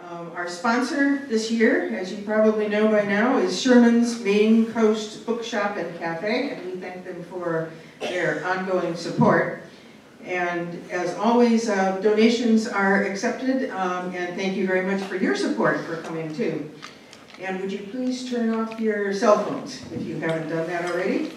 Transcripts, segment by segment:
Our sponsor this year, as you probably know by now, is Sherman's Maine Coast Bookshop and Cafe, and we thank them for their ongoing support. And as always, donations are accepted, and thank you very much for your support for coming too. And would you please turn off your cell phones if you haven't done that already?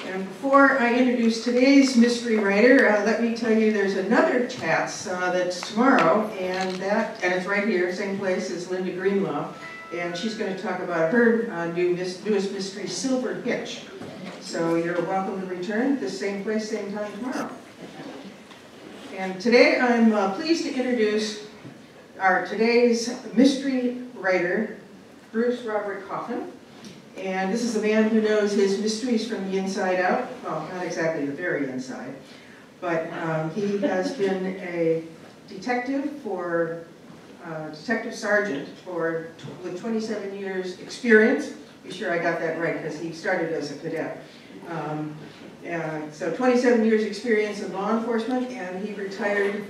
And before I introduce today's mystery writer, let me tell you there's another Chats that's tomorrow, and it's right here, same place as Linda Greenlaw, and she's going to talk about her newest mystery, Silver Hitch. So you're welcome to return at the same place, same time tomorrow. And today I'm pleased to introduce today's mystery writer, Bruce Robert Coffin. And this is a man who knows his mysteries from the inside out. Well, not exactly the very inside, but he has been a detective Detective Sergeant with 27 years experience. Be sure I got that right because he started as a cadet. So 27 years experience in law enforcement, and he retired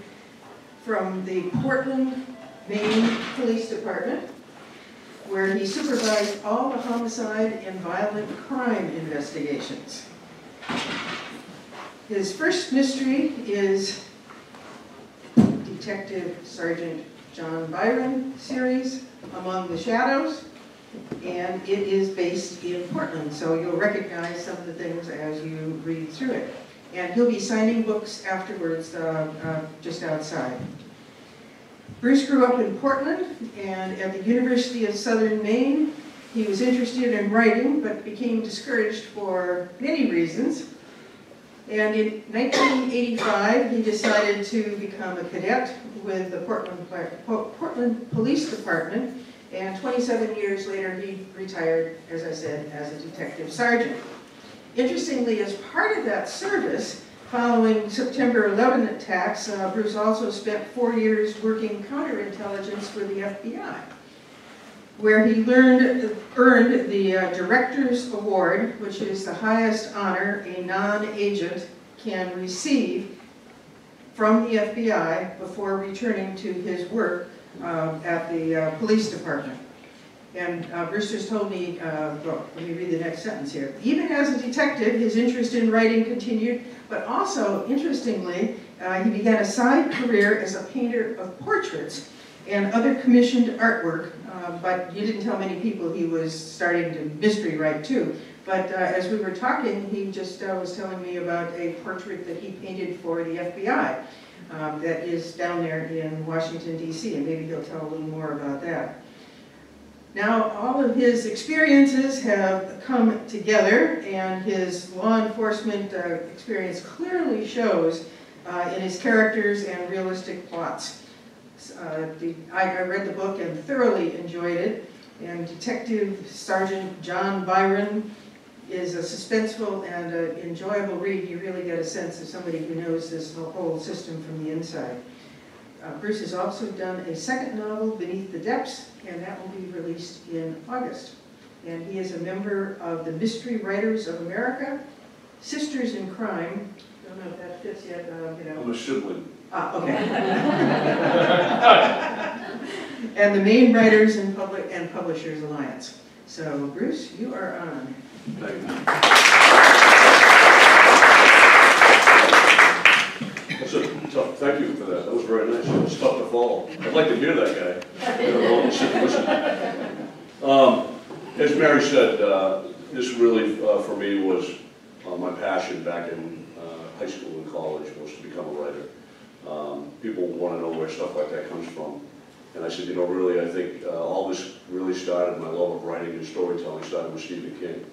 from the Portland, Maine Police Department, where he supervised all the homicide and violent crime investigations. His first mystery is Detective Sgt. John Byron series, Among the Shadows, and it is based in Portland, so you'll recognize some of the things as you read through it. And he'll be signing books afterwards, just outside. Bruce grew up in Portland, and at the University of Southern Maine, he was interested in writing, but became discouraged for many reasons. And in 1985, he decided to become a cadet with the Portland Police Department, and 27 years later, he retired, as I said, as a detective sergeant. Interestingly, as part of that service, following September 11 attacks, Bruce also spent 4 years working counterintelligence for the FBI, where he earned the Director's Award, which is the highest honor a non-agent can receive from the FBI before returning to his work at the police department. And Bruce just told me, well, let me read the next sentence here. Even as a detective, his interest in writing continued, but also, interestingly, he began a side career as a painter of portraits and other commissioned artwork, but you didn't tell many people he was starting to mystery write too. But as we were talking, he just was telling me about a portrait that he painted for the FBI that is down there in Washington, D.C., and maybe he'll tell a little more about that. Now, all of his experiences have come together, and his law enforcement experience clearly shows in his characters and realistic plots. I read the book and thoroughly enjoyed it, and Detective Sergeant John Byron is a suspenseful and enjoyable read. You really get a sense of somebody who knows this whole system from the inside. Bruce has also done a second novel, Beneath the Depths, and that will be released in August. And he is a member of the Mystery Writers of America, Sisters in Crime. Don't know if that fits yet. I'm a sibling. Ah, okay. And the Maine Writers and Publishers Alliance. So, Bruce, you are on. Thank you. Thank you for that. That was very nice. It was tough to follow. I'd like to hear that guy. As Mary said, this really, for me, was my passion back in high school and college, was to become a writer. People want to know where stuff like that comes from. And I said, you know, really, I think all this really started, my love of writing and storytelling started with Stephen King.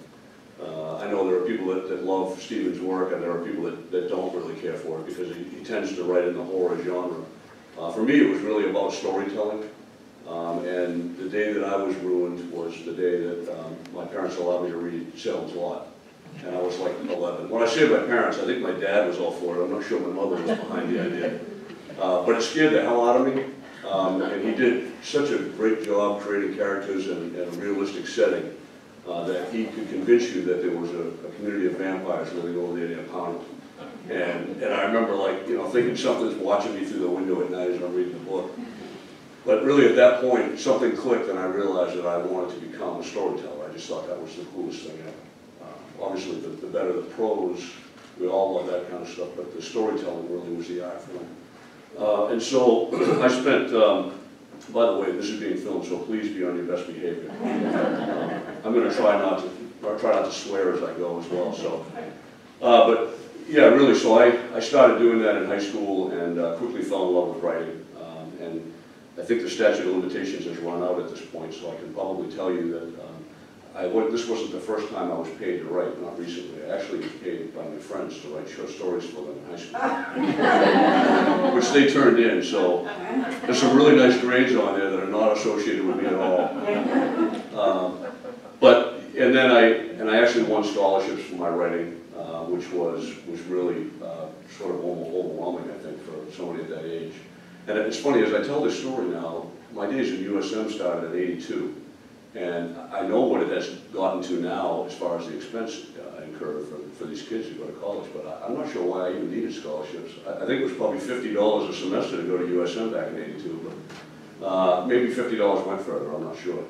I know there are people that love Stephen's work, and there are people that don't really care for it because he tends to write in the horror genre. For me, it was really about storytelling. And the day that I was ruined was the day that my parents allowed me to read Salem's Lot. And I was like 11. When I say my parents, I think my dad was all for it. I'm not sure my mother was behind the idea. But it scared the hell out of me. And he did such a great job creating characters and a realistic setting that he could convince you that there was a community of vampires living over there near Pownell. And I remember, like, you know, thinking something's watching me through the window at night as I'm reading the book. But really at that point, something clicked and I realized that I wanted to become a storyteller. I just thought that was the coolest thing ever. Obviously, the better the prose, we all love that kind of stuff, but the storytelling really was the art for me. And so I spent, by the way, this is being filmed, so please be on your best behavior. I'm going to try not to swear as I go as well. So, but yeah, really, so I started doing that in high school and quickly fell in love with writing. And I think the statute of limitations has run out at this point, so I can probably tell you that this wasn't the first time I was paid to write, not recently. I actually was paid by my friends to write short stories for them in high school, which they turned in, so there's some really nice grades on there that are not associated with me at all. And then I actually won scholarships for my writing, which was really sort of overwhelming, I think, for somebody at that age. And it's funny, as I tell this story now, my days in USM started at '82. And I know what it has gotten to now as far as the expense incurred for these kids to go to college, but I'm not sure why I even needed scholarships. I think it was probably $50 a semester to go to USM back in '82, but maybe $50 went further, I'm not sure.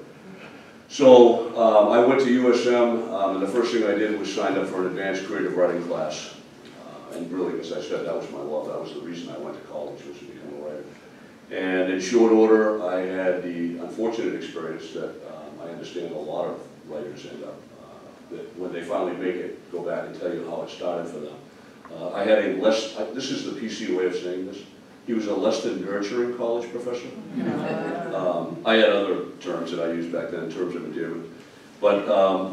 So I went to USM, and the first thing I did was sign up for an advanced creative writing class. And really, as I said, that was my love. That was the reason I went to college, was to become a writer. And in short order, I had the unfortunate experience that I understand a lot of writers end up, that when they finally make it, go back and tell you how it started for them. I had this is the PC way of saying this, he was a less than nurturing college professor. I had other terms that I used back then in terms of endearment. But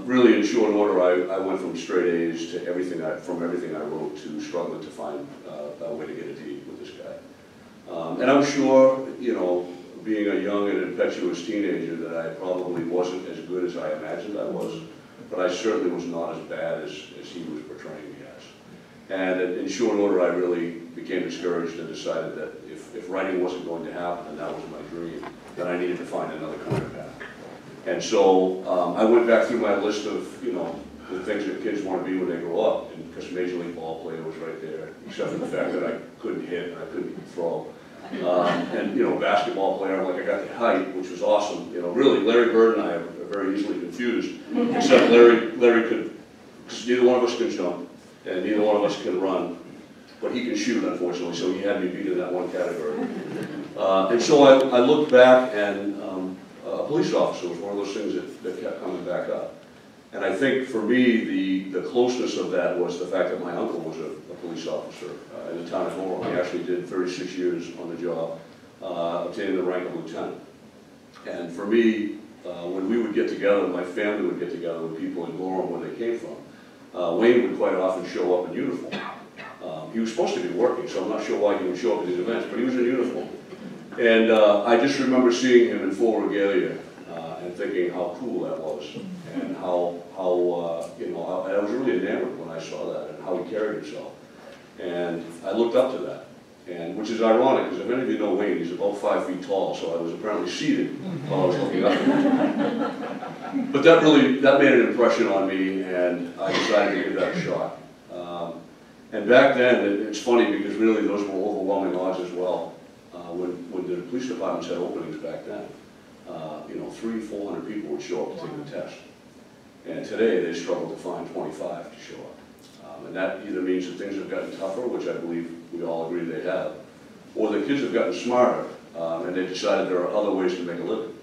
really, in short order, I went from straight A's to everything I wrote to struggling to find a way to get a D with this guy. And I'm sure, you know, being a young and impetuous teenager, that I probably wasn't as good as I imagined I was, but I certainly was not as bad as he was portraying me as. And in short order, I really became discouraged and decided that if writing wasn't going to happen, and that was my dream, then I needed to find another career path. And so I went back through my list of, you know, the things that kids want to be when they grow up, and because Major League ball player was right there, except for the fact that I couldn't hit and I couldn't throw. And, you know, basketball player, like I got the height, which was awesome. You know, really, Larry Bird and I are very easily confused, except Larry could, because neither one of us can jump, and neither one of us can run, but he can shoot, unfortunately, so he had me beat in that one category. And so I looked back, and a police officer was one of those things that kept coming back up. And I think for me, the closeness of that was the fact that my uncle was a police officer in the town of Laurel. He actually did 36 years on the job, obtaining the rank of lieutenant. And for me, when we would get together, my family would get together with people in Laurel where they came from, Wayne would quite often show up in uniform. He was supposed to be working, so I'm not sure why he would show up at these events, but he was in uniform. And I just remember seeing him in full regalia and thinking how cool that was, and how you know, I was really enamored when I saw that and how he carried himself. And I looked up to that, and which is ironic, because if any of you know Wayne, he's about 5 feet tall, so I was apparently seated while I was looking up at him. But that made an impression on me, and I decided to give that a shot. And back then, it's funny because really those were overwhelming odds as well. When the police departments had openings back then, you know, 300-400 people would show up to take the test. And today they struggle to find 25 to show up. And that either means that things have gotten tougher, which I believe we all agree they have, or the kids have gotten smarter and they decided there are other ways to make a living.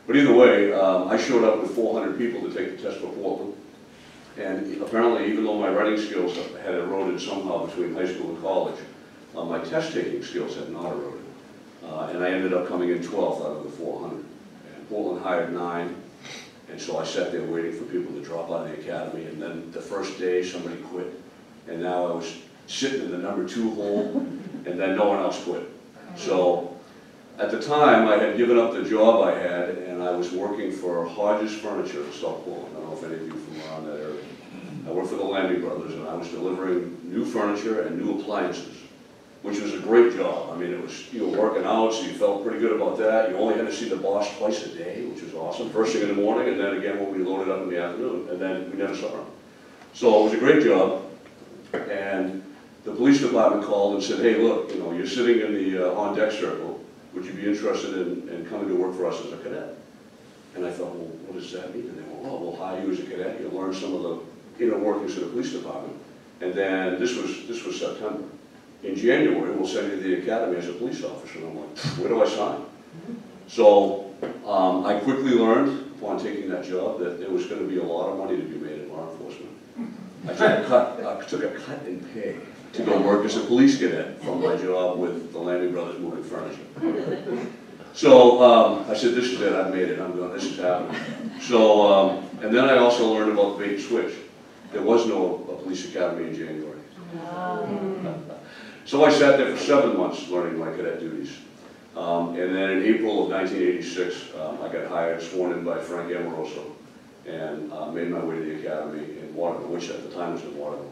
But either way, I showed up with 400 people to take the test for Portland. And apparently, even though my writing skills had eroded somehow between high school and college, my test-taking skills had not eroded. And I ended up coming in 12th out of the 400. And Portland hired 9, and so I sat there waiting for people to drop out of the academy, and then the first day somebody quit, and now I was sitting in the number 2 hole, and then no one else quit. So at the time, I had given up the job I had, and I was working for Hodges Furniture in South Portland. I don't know if any of you from around that area. I worked for the Lambie Brothers, and I was delivering new furniture and new appliances, which was a great job. I mean, it was, you were working out, so you felt pretty good about that. You only had to see the boss twice a day, which was awesome. First thing in the morning, and then again when we loaded up in the afternoon, and then we never saw him. So it was a great job, and the police department called and said, hey, look, you know, you're sitting in the on-deck circle. would you be interested in coming to work for us as a cadet? And I thought, well, what does that mean? And they went, well, we'll hire you as a cadet, you'll learn some of the inner workings of the police department. And then this was September. In January, we'll send you to the academy as a police officer. And I'm like, where do I sign? So I quickly learned, upon taking that job, that there was going to be a lot of money to be made in law enforcement. I took a cut in pay to go work as a police cadet from my job with the Landry Brothers Moving Furniture. So I said, this is it, I've made it, I'm going, this is happening. So, and then I also learned about the bait and switch. There was no police academy in January. So I sat there for 7 months learning my cadet duties. And then in April of 1986, I got hired, sworn in by Frank Amoroso, and made my way to the academy in Waterville, which at the time was in Waterville.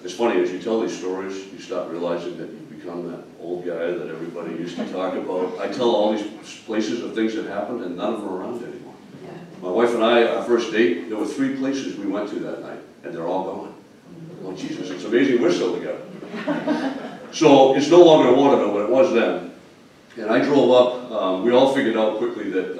It's funny, as you tell these stories, you start realizing that you become that old guy that everybody used to talk about. I tell all these places of things that happened, and none of them are around anymore. Yeah. My wife and I, our first date, there were 3 places we went to that night, and they're all gone. I'm like, Jesus, it's amazing we're still together. So it's no longer in Waterville, but it was then. And I drove up, we all figured out quickly that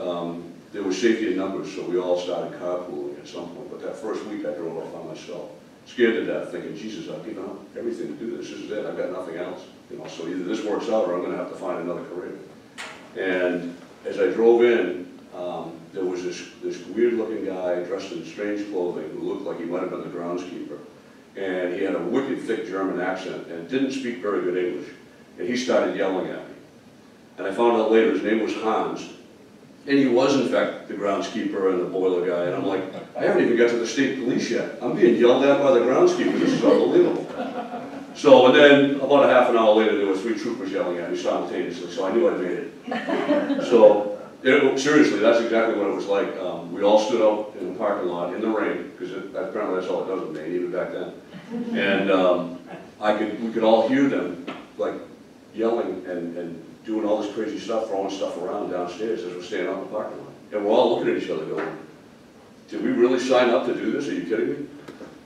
there was safety in numbers, so we all started carpooling at some point. But that first week I drove up by myself, scared to death, thinking, Jesus, I've given up everything to do this. This is it, I've got nothing else. You know, so either this works out or I'm going to have to find another career. And as I drove in, there was this weird-looking guy dressed in strange clothing who looked like he might have been the groundskeeper. And he had a wicked thick German accent and didn't speak very good English. And he started yelling at me. And I found out later his name was Hans. And he was, in fact, the groundskeeper and the boiler guy. And I'm like, I haven't even got to the state police yet. I'm being yelled at by the groundskeeper. This is unbelievable. So, and then about a half an hour later, there were 3 troopers yelling at me simultaneously. So I knew I'd made it. So, seriously, that's exactly what it was like. We all stood out in the parking lot in the rain, because apparently that's all it does in Maine, even back then. And we could all hear them, like, yelling and doing all this crazy stuff, throwing stuff around downstairs as we're standing out in the parking lot. And we're all looking at each other going, did we really sign up to do this? Are you kidding me?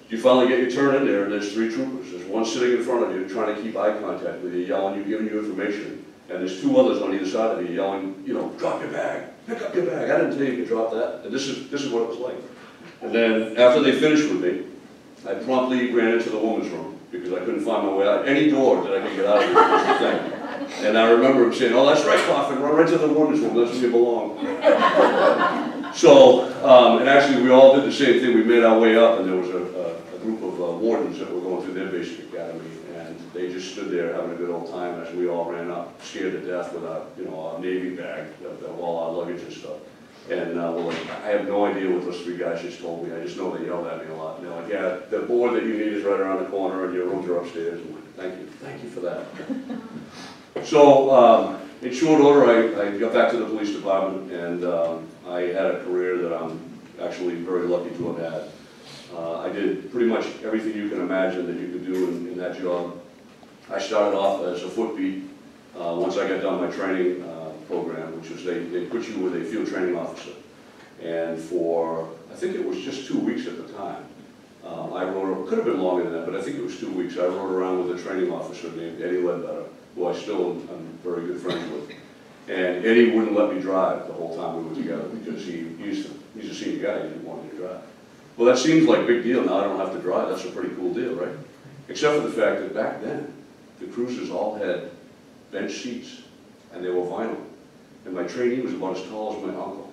You finally get your turn in there, and there's 3 troopers. There's one sitting in front of you trying to keep eye contact with you, yelling, you, giving you information. And there's 2 others on either side of you yelling, you know, drop your bag, pick up your bag. I didn't tell you to drop that. And this is what it was like. And then after they finished with me, I promptly ran into the woman's room because I couldn't find my way out. Any door that I could get out of was the thing. And I remember him saying, oh, that's right, Coffin, run right to the woman's room, that's where you belong. So, and actually we all did the same thing. We made our way up, and there was a group of wardens that were going through their basic academy, and they just stood there having a good old time as we all ran up, scared to death with our, you know, our Navy bag of all our luggage and stuff. And we're like, I have no idea what those 3 guys just told me. I just know they yelled at me a lot. And they're like, yeah, the board that you need is right around the corner, and your rooms are upstairs. And I'm like, thank you for that. So, in short order, I got back to the police department, and I had a career that I'm actually very lucky to have had. I did pretty much everything you can imagine that you could do in that job. I started off as a footbeat. Once I got done my training program, which was they put you with a field training officer. And for, I think it was just 2 weeks at the time, I rode, could have been longer than that, but I think it was 2 weeks. I rode around with a training officer named Eddie Ledbetter, who I still am very good friends with. And Eddie wouldn't let me drive the whole time we were together because he's a senior guy, he didn't want me to drive. Well, that seems like a big deal. Now I don't have to drive. That's a pretty cool deal, right? Except for the fact that back then, the cruisers all had bench seats, and they were vinyl. And my trainee was about as tall as my uncle.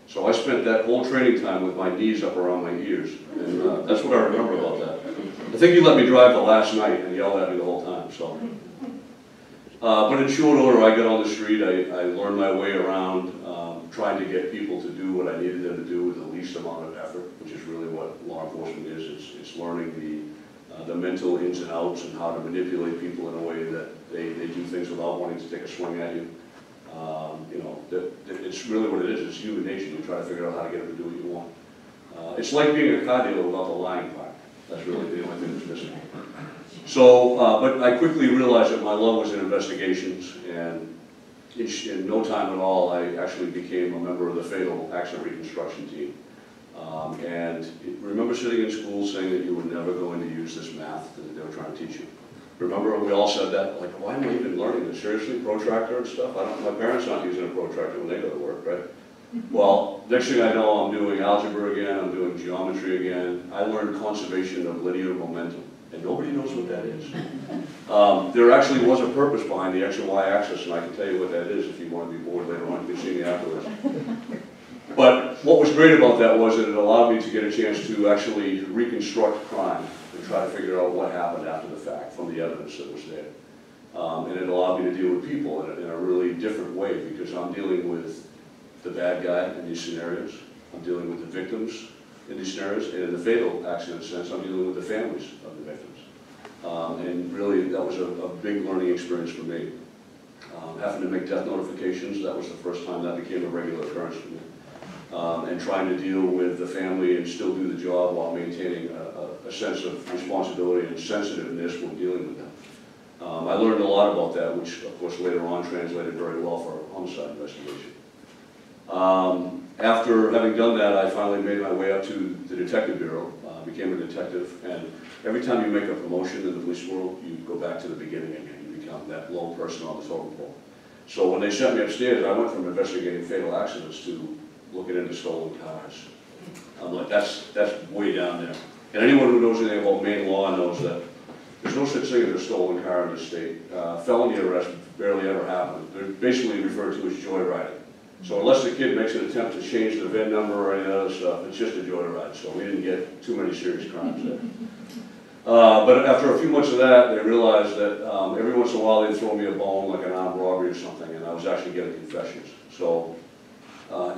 So I spent that whole training time with my knees up around my ears. And that's what I remember about that. I think he let me drive the last night and yelled at me the whole time. So, but in short order, I got on the street. I learned my way around, trying to get people to do what I needed them to do with the least amount of effort, which is really what law enforcement is. It's learning the mental ins and outs and how to manipulate people in a way that they do things without wanting to take a swing at you. You know, it's really what it is. It's human nature. You try to figure out how to get them to do what you want. It's like being a car dealer without the lying part. That's really the only thing that's missing. So, but I quickly realized that my love was in investigations, and in no time at all, I actually became a member of the fatal accident reconstruction team. And remember sitting in school saying that you were never going to use this math that they were trying to teach you. Remember, we all said that, like, why am I even learning this? Seriously, protractor and stuff? My parents aren't using a protractor when they go to work, right? Well, next thing I know, I'm doing algebra again, I'm doing geometry again. I learned conservation of linear momentum, and nobody knows what that is. There actually was a purpose behind the X and Y axis, and I can tell you what that is if you want to be bored later on, you can see me afterwards. But what was great about that was that it allowed me to get a chance to actually reconstruct crime and try to figure out what happened after the fact from the evidence that was there. And it allowed me to deal with people in a really different way, because I'm dealing with the bad guy in these scenarios, I'm dealing with the victims in these scenarios, and in the fatal accident sense, I'm dealing with the families of the victims. And really, that was a big learning experience for me. Having to make death notifications, that was the first time that became a regular occurrence for me. And trying to deal with the family and still do the job while maintaining a sense of responsibility and sensitiveness when dealing with them. I learned a lot about that, which of course later on translated very well for a homicide investigation. After having done that, I finally made my way up to the Detective Bureau, became a detective, and every time you make a promotion in the police world, you go back to the beginning again. You become that low person on the totem pole. So when they sent me upstairs, I went from investigating fatal accidents to looking into stolen cars. I'm like, that's way down there. And anyone who knows anything about Maine law knows that there's no such thing as a stolen car in this state. Felony arrest barely ever happen. They're basically referred to as joyriding. So unless the kid makes an attempt to change the VIN number or any other stuff, it's just a joyride. So we didn't get too many serious crimes there. But after a few months of that, they realized that every once in a while they'd throw me a bone, like an armed robbery or something, and I was actually getting confessions. So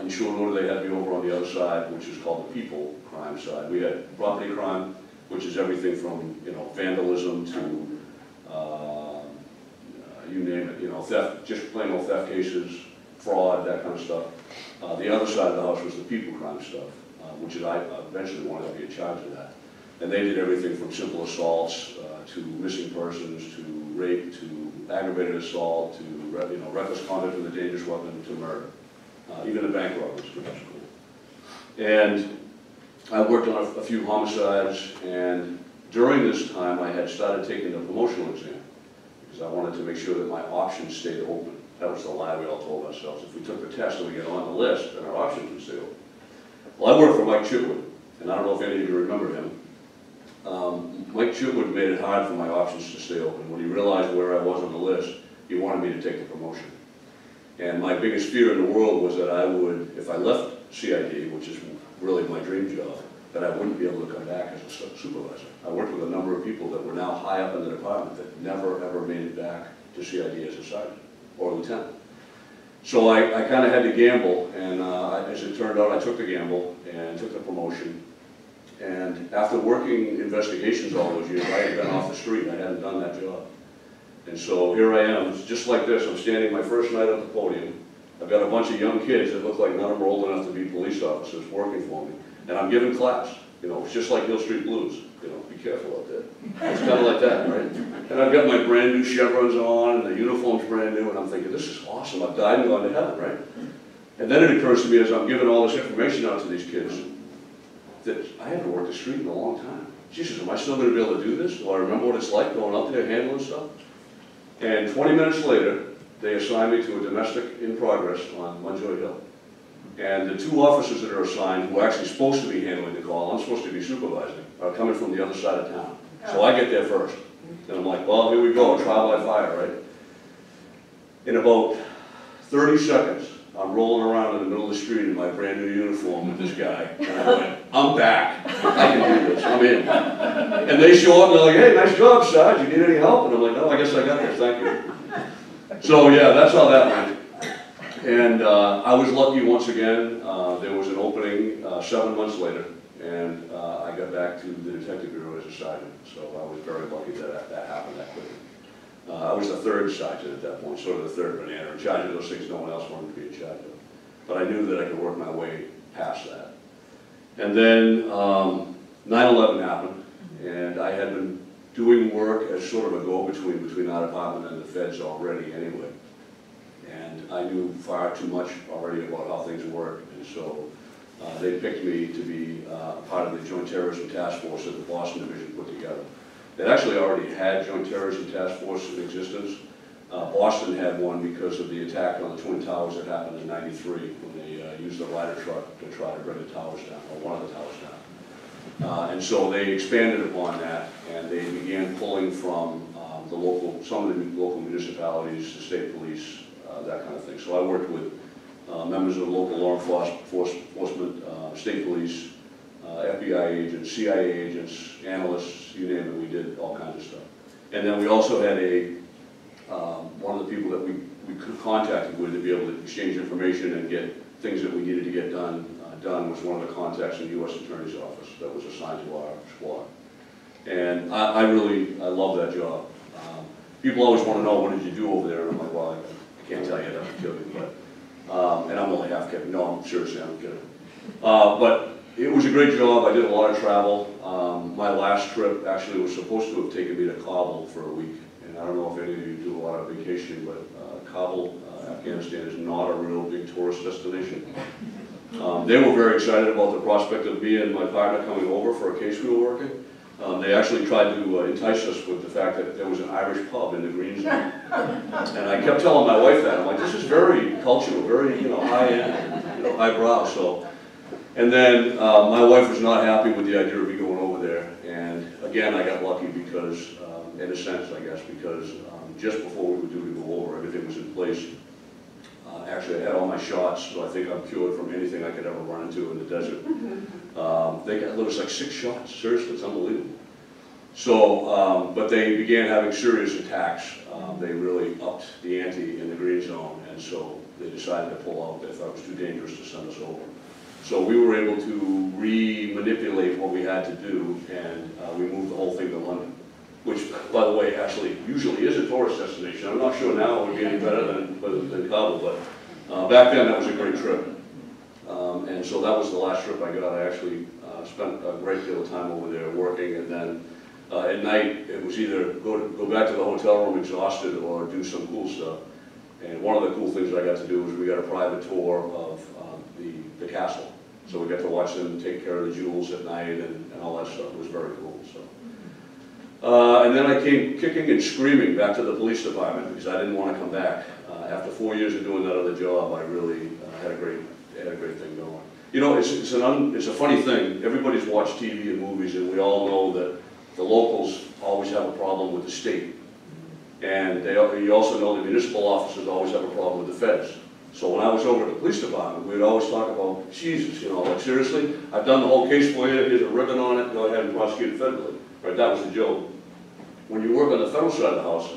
in short order, they had me over on the other side, which is called the people crime side. We had property crime, which is everything from, you know, vandalism to you name it, you know, theft, just plain old theft cases, fraud, that kind of stuff. The other side of the house was the people crime stuff, which is I eventually wanted to be in charge of that. And they did everything from simple assaults to missing persons to rape to aggravated assault to reckless conduct with a dangerous weapon to murder. Even the bank robberies, which was cool. And I worked on a few homicides, and during this time I had started taking the promotional exam because I wanted to make sure that my options stayed open. That was the lie we all told ourselves. If we took the test and we get on the list, then our options would stay open. Well, I worked for Mike Chitwood, and I don't know if any of you remember him. Mike Chitwood made it hard for my options to stay open. When he realized where I was on the list, he wanted me to take the promotion. And my biggest fear in the world was that I would, if I left CID, which is really my dream job, that I wouldn't be able to come back as a supervisor. I worked with a number of people that were now high up in the department that never ever made it back to CID as a sergeant or lieutenant. So I kind of had to gamble, and as it turned out, I took the gamble and took the promotion. And after working investigations all those years, I had been off the street. I hadn't done that job. And so here I am, just like this. I'm standing my first night at the podium. I've got a bunch of young kids that look like none of them are old enough to be police officers working for me. And I'm giving class. You know, it's just like Hill Street Blues. You know, be careful out there. It's kind of like that, right? And I've got my brand new chevrons on, and the uniform's brand new, and I'm thinking, this is awesome. I've died and gone to heaven, right? And then it occurs to me as I'm giving all this information out to these kids that I haven't worked the street in a long time. Jesus, am I still going to be able to do this? Do I remember what it's like going out there handling stuff? And 20 minutes later, they assign me to a domestic in progress on Munjoy Hill. And the two officers that are assigned, who are actually supposed to be handling the call, I'm supposed to be supervising, are coming from the other side of town. So I get there first. And I'm like, well, here we go, trial by fire, right? In about 30 seconds, I'm rolling around in the middle of the street in my brand new uniform with this guy. And I went, I'm back. I can do this. I'm in. And they show up and they're like, hey, nice job, Sarge. You need any help? And I'm like, no, I guess I got this. Thank you. So yeah, that's how that went. And I was lucky once again. There was an opening 7 months later, and I got back to the Detective Bureau as a sergeant. So I was very lucky that that happened that quickly. I was the third sergeant at that point, sort of the third banana, in charge of those things no one else wanted to be in charge of. But I knew that I could work my way past that. And then 9/11 happened, and I had been doing work as sort of a go-between between our department and the feds already anyway. And I knew far too much already about how things work, and so they picked me to be part of the Joint Terrorism Task Force that the Boston Division put together. It actually already had joint terrorism task force in existence. Boston had one because of the attack on the Twin Towers that happened in '93 when they used the ladder truck to try to bring the towers down, or one of the towers down. And so they expanded upon that, and they began pulling from some of the local municipalities, the state police, that kind of thing. So I worked with members of local law enforcement, state police, FBI agents, CIA agents, analysts, you name it, we did all kinds of stuff. And then we also had one of the people that we contacted with to be able to exchange information and get things that we needed to get done was one of the contacts in the U.S. Attorney's Office that was assigned to our squad. And I love that job. People always want to know, what did you do over there? And I'm like, well, I can't tell you that, I'm kidding, but, and I'm only half kidding. No, I'm seriously, I'm kidding. But it was a great job. I did a lot of travel. My last trip actually was supposed to have taken me to Kabul for a week. And I don't know if any of you do a lot of vacationing, but Kabul, Afghanistan is not a real big tourist destination. They were very excited about the prospect of me and my partner coming over for a case we were working. They actually tried to entice us with the fact that there was an Irish pub in the green zone. And I kept telling my wife that. I'm like, this is very cultural, very, high-end, highbrow. So, and then my wife was not happy with the idea of me going over there. And again, I got lucky because, in a sense, I guess, because just before we were due to go over, everything was in place. Actually, I had all my shots, so I think I'm cured from anything I could ever run into in the desert. There was like 6 shots, seriously, it's unbelievable. So, but they began having serious attacks. They really upped the ante in the green zone, and so they decided to pull out. They thought it was too dangerous to send us over. So we were able to re-manipulate what we had to do, and we moved the whole thing to London, which, by the way, actually usually is a tourist destination. I'm not sure now it would be any better than Kabul, but back then that was a great trip. And so that was the last trip I got. I actually spent a great deal of time over there working, and then at night it was either go back to the hotel room exhausted or do some cool stuff. And one of the cool things I got to do was we got a private tour of the castle. So we got to watch them take care of the jewels at night and all that stuff. It was very cool. So. And then I came kicking and screaming back to the police department because I didn't want to come back. After 4 years of doing that other job, I really had a great thing going. It's a funny thing. Everybody's watched TV and movies, and we all know that the locals always have a problem with the state. And you also know the municipal officers always have a problem with the feds. So when I was over at the police department, we would always talk about, Jesus, like seriously, I've done the whole case for you, here's a ribbon on it, go ahead and prosecute it federally. Right, that was the joke. When you work on the federal side of the house,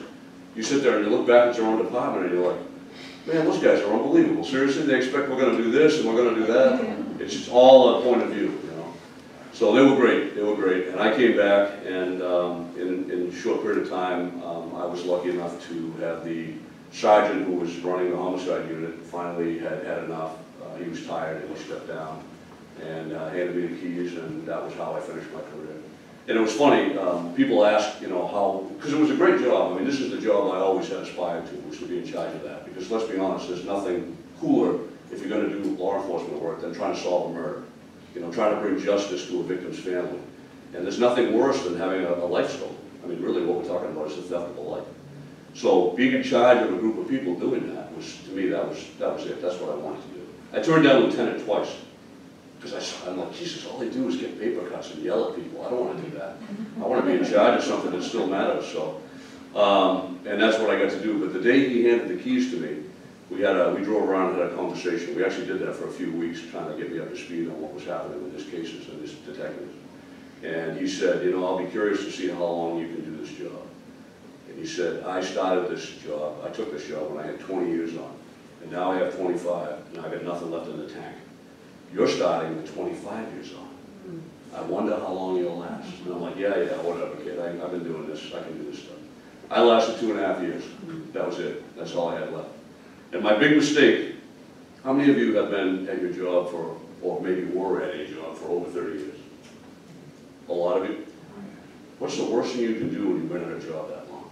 you sit there and you look back at your own department and you're like, man, those guys are unbelievable. Seriously, they expect we're going to do this and we're going to do that. It's just all a point of view, So they were great, And I came back, and in a short period of time, I was lucky enough to have the sergeant who was running the homicide unit finally had enough. He was tired and he stepped down and handed me the keys, and that was how I finished my career. And it was funny, people ask, how, because it was a great job. I mean, this is the job I always had aspired to, was to be in charge of that. Because let's be honest, there's nothing cooler if you're going to do law enforcement work than trying to solve a murder. Trying to bring justice to a victim's family. And there's nothing worse than having a life stolen. I mean, really what we're talking about is the theft of a life. So being in charge of a group of people doing that was, to me, that was it. That's what I wanted to do. I turned down lieutenant twice. Because I'm like, Jesus, all they do is get paper cuts and yell at people. I don't want to do that. I want to be in charge of something that still matters. So, and that's what I got to do. But the day he handed the keys to me, we drove around and had a conversation. We actually did that for a few weeks, trying to get me up to speed on what was happening with his cases and his detectives. And he said, I'll be curious to see how long you can do this job. And he said, I started this job, I took this job when I had 20 years on. And now I have 25, and I've got nothing left in the tank. You're starting with 25 years on. I wonder how long you'll last. And I'm like, yeah, whatever, kid. I've been doing this. I can do this stuff. I lasted 2.5 years. That was it. That's all I had left. And my big mistake, how many of you have been at your job for, or maybe were at a job for over 30 years? A lot of you? What's the worst thing you can do when you've been at a job that long?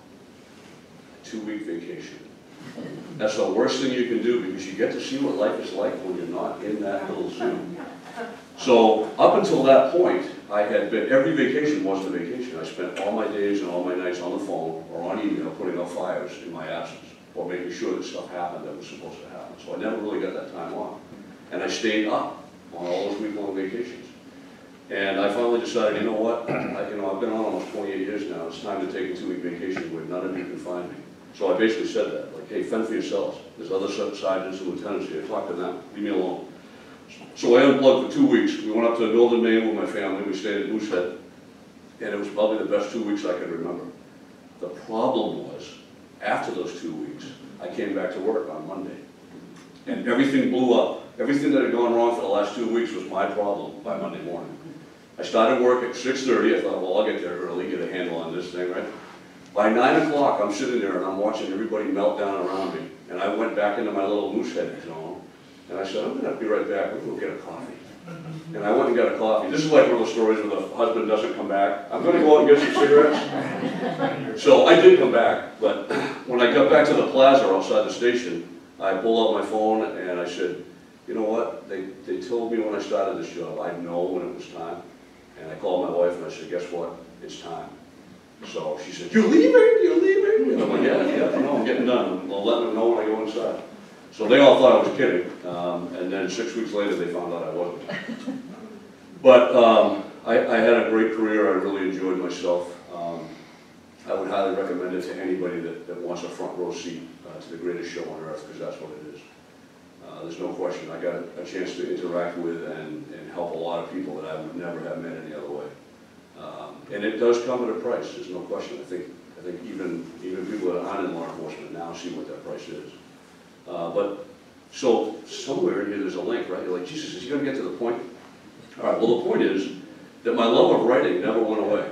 A 2-week vacation. That's the worst thing you can do because you get to see what life is like when you're not in that little zoo. So up until that point, I had been, every vacation wasn't a vacation. I spent all my days and all my nights on the phone or on email putting out fires in my absence, or making sure that stuff happened that was supposed to happen. So I never really got that time off. And I stayed up on all those week-long vacations. And I finally decided, you know what, I've been on almost 28 years now, it's time to take a 2-week vacation where none of you can find me. So I basically said that, like, hey, fend for yourselves. There's other sergeants and lieutenants here, talk to them, leave me alone. So I unplugged for 2 weeks. We went up to northern Maine with my family, we stayed at Moosehead, and it was probably the best 2 weeks I could remember. The problem was, after those 2 weeks, I came back to work on Monday. And everything blew up. Everything that had gone wrong for the last 2 weeks was my problem by Monday morning. I started work at 6:30. I thought, well, I'll get there early, get a handle on this thing, right? By 9 o'clock, I'm sitting there and I'm watching everybody melt down around me. And I went back into my little Moosehead zone. And I said, I'm going to be right back. We're going to go get a coffee. And I went and got a coffee. This is like one of those stories where the husband doesn't come back. I'm going to go out and get some cigarettes. So I did come back. But when I got back to the plaza outside the station, I pulled out my phone and I said, you know what? They told me when I started this job, I'd know when it was time. And I called my wife and I said, guess what? It's time. So she said, you're leaving? You're leaving? And I'm like, yeah, no, I'm getting done. I'll let them know when I go inside. So they all thought I was kidding. And then 6 weeks later, they found out I wasn't. But I had a great career. I really enjoyed myself. I would highly recommend it to anybody that wants a front row seat to the greatest show on earth, because that's what it is. There's no question. I got a chance to interact with and help a lot of people that I would never have met any other way. And it does come at a price. There's no question. I think even people that aren't in law enforcement now see what that price is. But so somewhere in here there's a link, right? You're like, Jesus, is he going to get to the point? All right. Well, the point is that my love of writing never went away.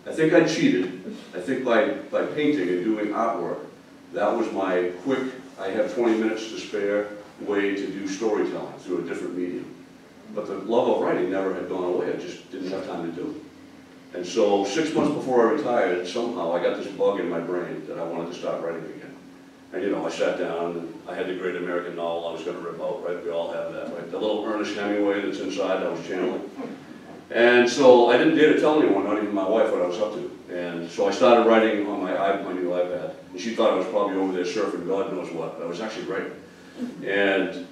I think I cheated. I think by painting and doing artwork, that was my quick, I have 20 minutes to spare way to do storytelling through a different medium. But the love of writing never had gone away. I just didn't have time to do it. And so 6 months before I retired, somehow I got this bug in my brain that I wanted to start writing again. And you know, I sat down and I had the great American novel I was going to rip out, right? We all have that, right? The little Ernest Hemingway that's inside I was channeling. And so I didn't dare to tell anyone, not even my wife, what I was up to. And so I started writing on my new iPad. And she thought I was probably over there surfing God knows what, but I was actually writing. And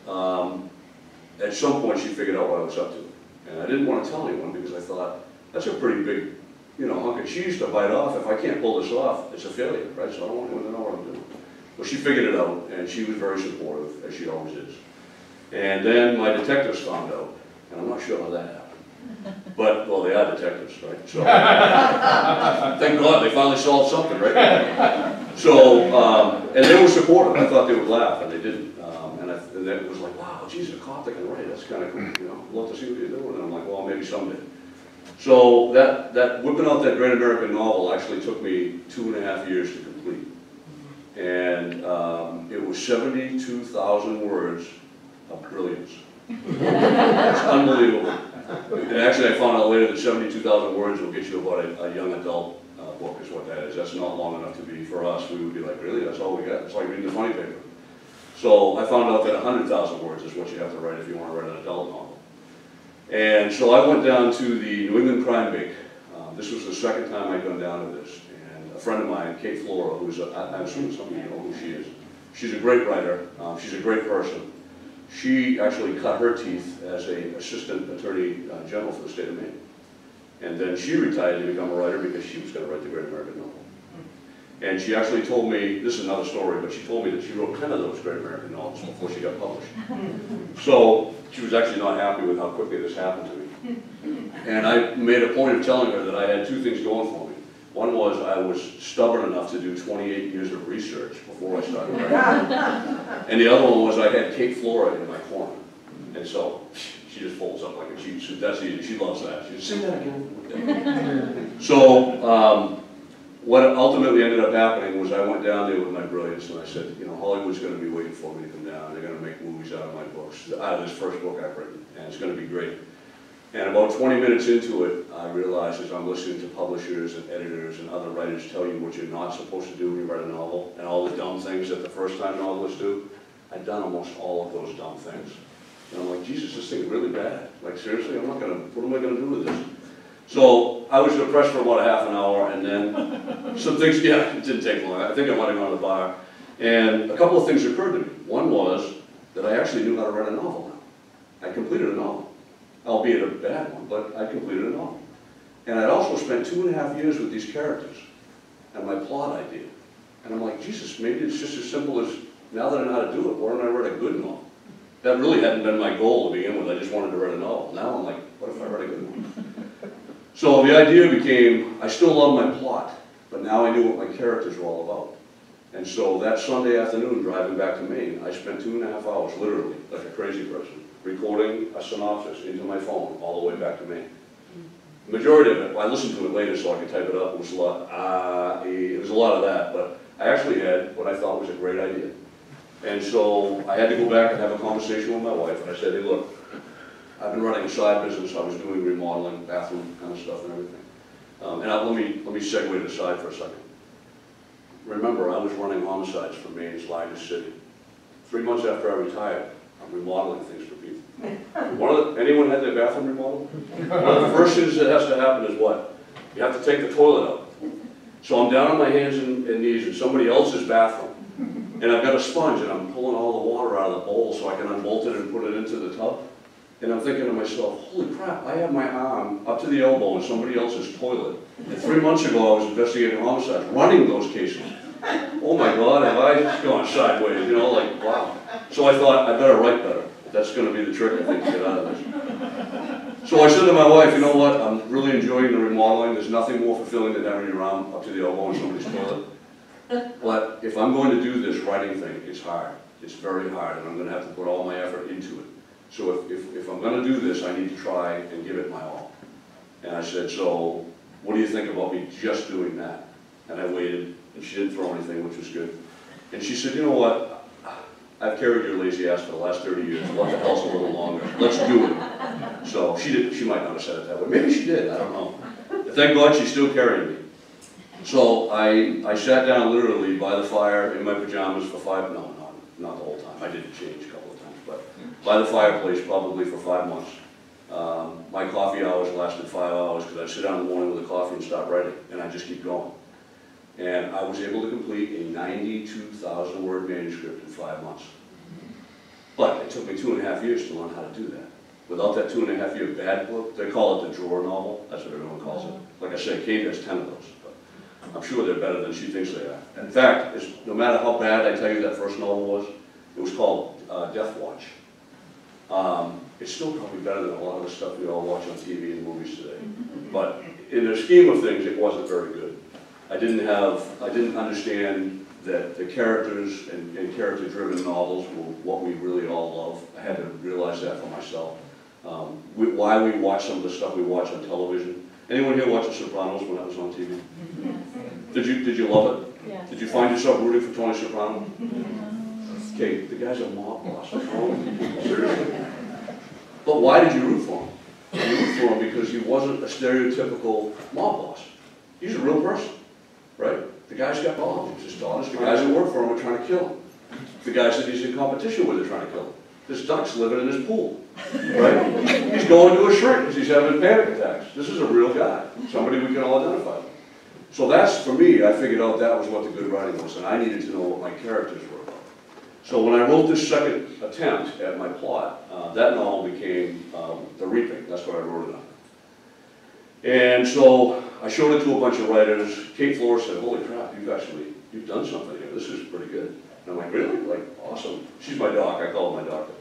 at some point she figured out what I was up to. And I didn't want to tell anyone because I thought, that's a pretty big, hunk of cheese to bite off. If I can't pull this off, it's a failure, right? So I don't want anyone to know what I'm doing. Well, she figured it out, and she was very supportive, as she always is. And then my detectives found out, and I'm not sure how that happened. But, well, they are detectives, right? So, thank God, they finally solved something, right? So, and they were supportive. I thought they would laugh, and they didn't. And then it was like, wow, geez, a cop that can write, that's kind of cool, love to see what you're doing. And I'm like, well, maybe someday. So that whipping out that great American novel actually took me 2.5 years to complete. And it was 72,000 words of brilliance. It's unbelievable. And actually I found out later that 72,000 words will get you about a young adult book is what that is. That's not long enough to be, for us, we would be like, really, that's all we got? It's like reading the funny paper. So I found out that 100,000 words is what you have to write if you want to write an adult novel. And so I went down to the New England Crime Bake. This was the second time I'd gone down to this. And a friend of mine, Kate Flora, who's, I'm assuming some of you know who she is. She's a great writer. She's a great person. She actually cut her teeth as an assistant attorney general for the state of Maine. And then she retired to become a writer because she was going to write the great American novel. And she actually told me, this is another story, but she told me that she wrote 10 of those great American novels before she got published. So she was actually not happy with how quickly this happened to me. And I made a point of telling her that I had two things going for me. One was I was stubborn enough to do 28 years of research before I started writing. And the other one was I had Kate Flora in my corner. And so she just folds up like a cheat suit. That's easy. She loves that. She just, say that again. So what ultimately ended up happening was I went down there with my brilliance and I said, Hollywood's going to be waiting for me to come down. They're going to make movies out of my books, out of this first book I've written, and it's going to be great. And about 20 minutes into it, I realized as I'm listening to publishers and editors and other writers tell you what you're not supposed to do when you write a novel, and all the dumb things that the first-time novelists do, I'd done almost all of those dumb things. And I'm like, Jesus, this thing's really bad. Like, seriously, what am I going to do with this? So I was depressed for about a half an hour, and then some things, yeah, it didn't take long. I think I might have gone to the bar. And a couple of things occurred to me. One was that I actually knew how to write a novel now. I completed a novel, albeit a bad one, but I completed a novel. And I'd also spent 2.5 years with these characters and my plot idea. And I'm like, Jesus, maybe it's just as simple as, now that I know how to do it, why don't I write a good novel? That really hadn't been my goal to begin with. I just wanted to write a novel. Now I'm like, what if I write a good one? So the idea became, I still love my plot, but now I knew what my characters were all about. And so that Sunday afternoon, driving back to Maine, I spent 2.5 hours, literally, like a crazy person, recording a synopsis into my phone all the way back to Maine. The majority of it, I listened to it later so I could type it up. It was a lot of that, but I actually had what I thought was a great idea. And so I had to go back and have a conversation with my wife, and I said, hey, look, I've been running a side business. I was doing remodeling, bathroom kind of stuff and everything. Let me segue to the side for a second. Remember, I was running homicides for Maine's largest city. 3 months after I retired, I'm remodeling things for people. Anyone had their bathroom remodeled? One of the first things that has to happen is what? You have to take the toilet out. So I'm down on my hands and knees in somebody else's bathroom. And I've got a sponge and I'm pulling all the water out of the bowl so I can unbolt it and put it into the tub. And I'm thinking to myself, holy crap, I have my arm up to the elbow in somebody else's toilet. And 3 months ago I was investigating homicides, running those cases. Oh my God, have I gone sideways, you know, like, wow. So I thought, I better write better. That's going to be the trick, I think, to get out of this. So I said to my wife, you know what, I'm really enjoying the remodeling. There's nothing more fulfilling than having your arm up to the elbow in somebody's toilet. But if I'm going to do this writing thing, it's hard. It's very hard, and I'm going to have to put all my effort into it. So if I'm going to do this, I need to try and give it my all. And I said, so what do you think about me just doing that? And I waited, and she didn't throw anything, which was good. And she said, you know what? I've carried your lazy ass for the last 30 years. What the hell's a little longer? Let's do it. So she might not have said it that way. Maybe she did, I don't know. Thank God she's still carrying me. So I sat down literally by the fire in my pajamas for not the whole time. I did change a couple of times, but by the fireplace probably for 5 months. My coffee hours lasted 5 hours because I'd sit down in the morning with a coffee and start writing, and I'd just keep going. And I was able to complete a 92,000 word manuscript in 5 months. But it took me 2.5 years to learn how to do that. Without that 2.5 year bad book, they call it the drawer novel. That's what everyone calls it. Like I say, Kate has 10 of those. I'm sure they're better than she thinks they are. In fact, no matter how bad I tell you that first novel was, it was called Death Watch. It's still probably better than a lot of the stuff we all watch on TV and movies today. But in the scheme of things, it wasn't very good. I didn't understand that the characters and character-driven novels were what we really all love. I had to realize that for myself. Why we watch some of the stuff we watch on television. Anyone here watch The Sopranos when that was on TV? Yes. Did you love it? Yes. Did you find yourself rooting for Tony Soprano? Yes. Okay, the guy's a mob boss. What's wrong with you? Seriously. But why did you root for him? You root for him because he wasn't a stereotypical mob boss. He's a real person, right? The guy's got problems. His daughters, the guys that work for him are trying to kill him. The guys that he's in competition with are trying to kill him. This duck's living in his pool, right? He's going to a shrink because he's having panic attacks. This is a real guy, somebody we can all identify with. So that's, for me, I figured out that was what the good writing was, and I needed to know what my characters were about. So when I wrote this second attempt at my plot, that novel became The Reaping. That's what I wrote it on. And so I showed it to a bunch of writers. Kate Flores said, holy crap, you've done something here. This is pretty good. And I'm like, really? Like, awesome. She's my doc. I call her my doctor.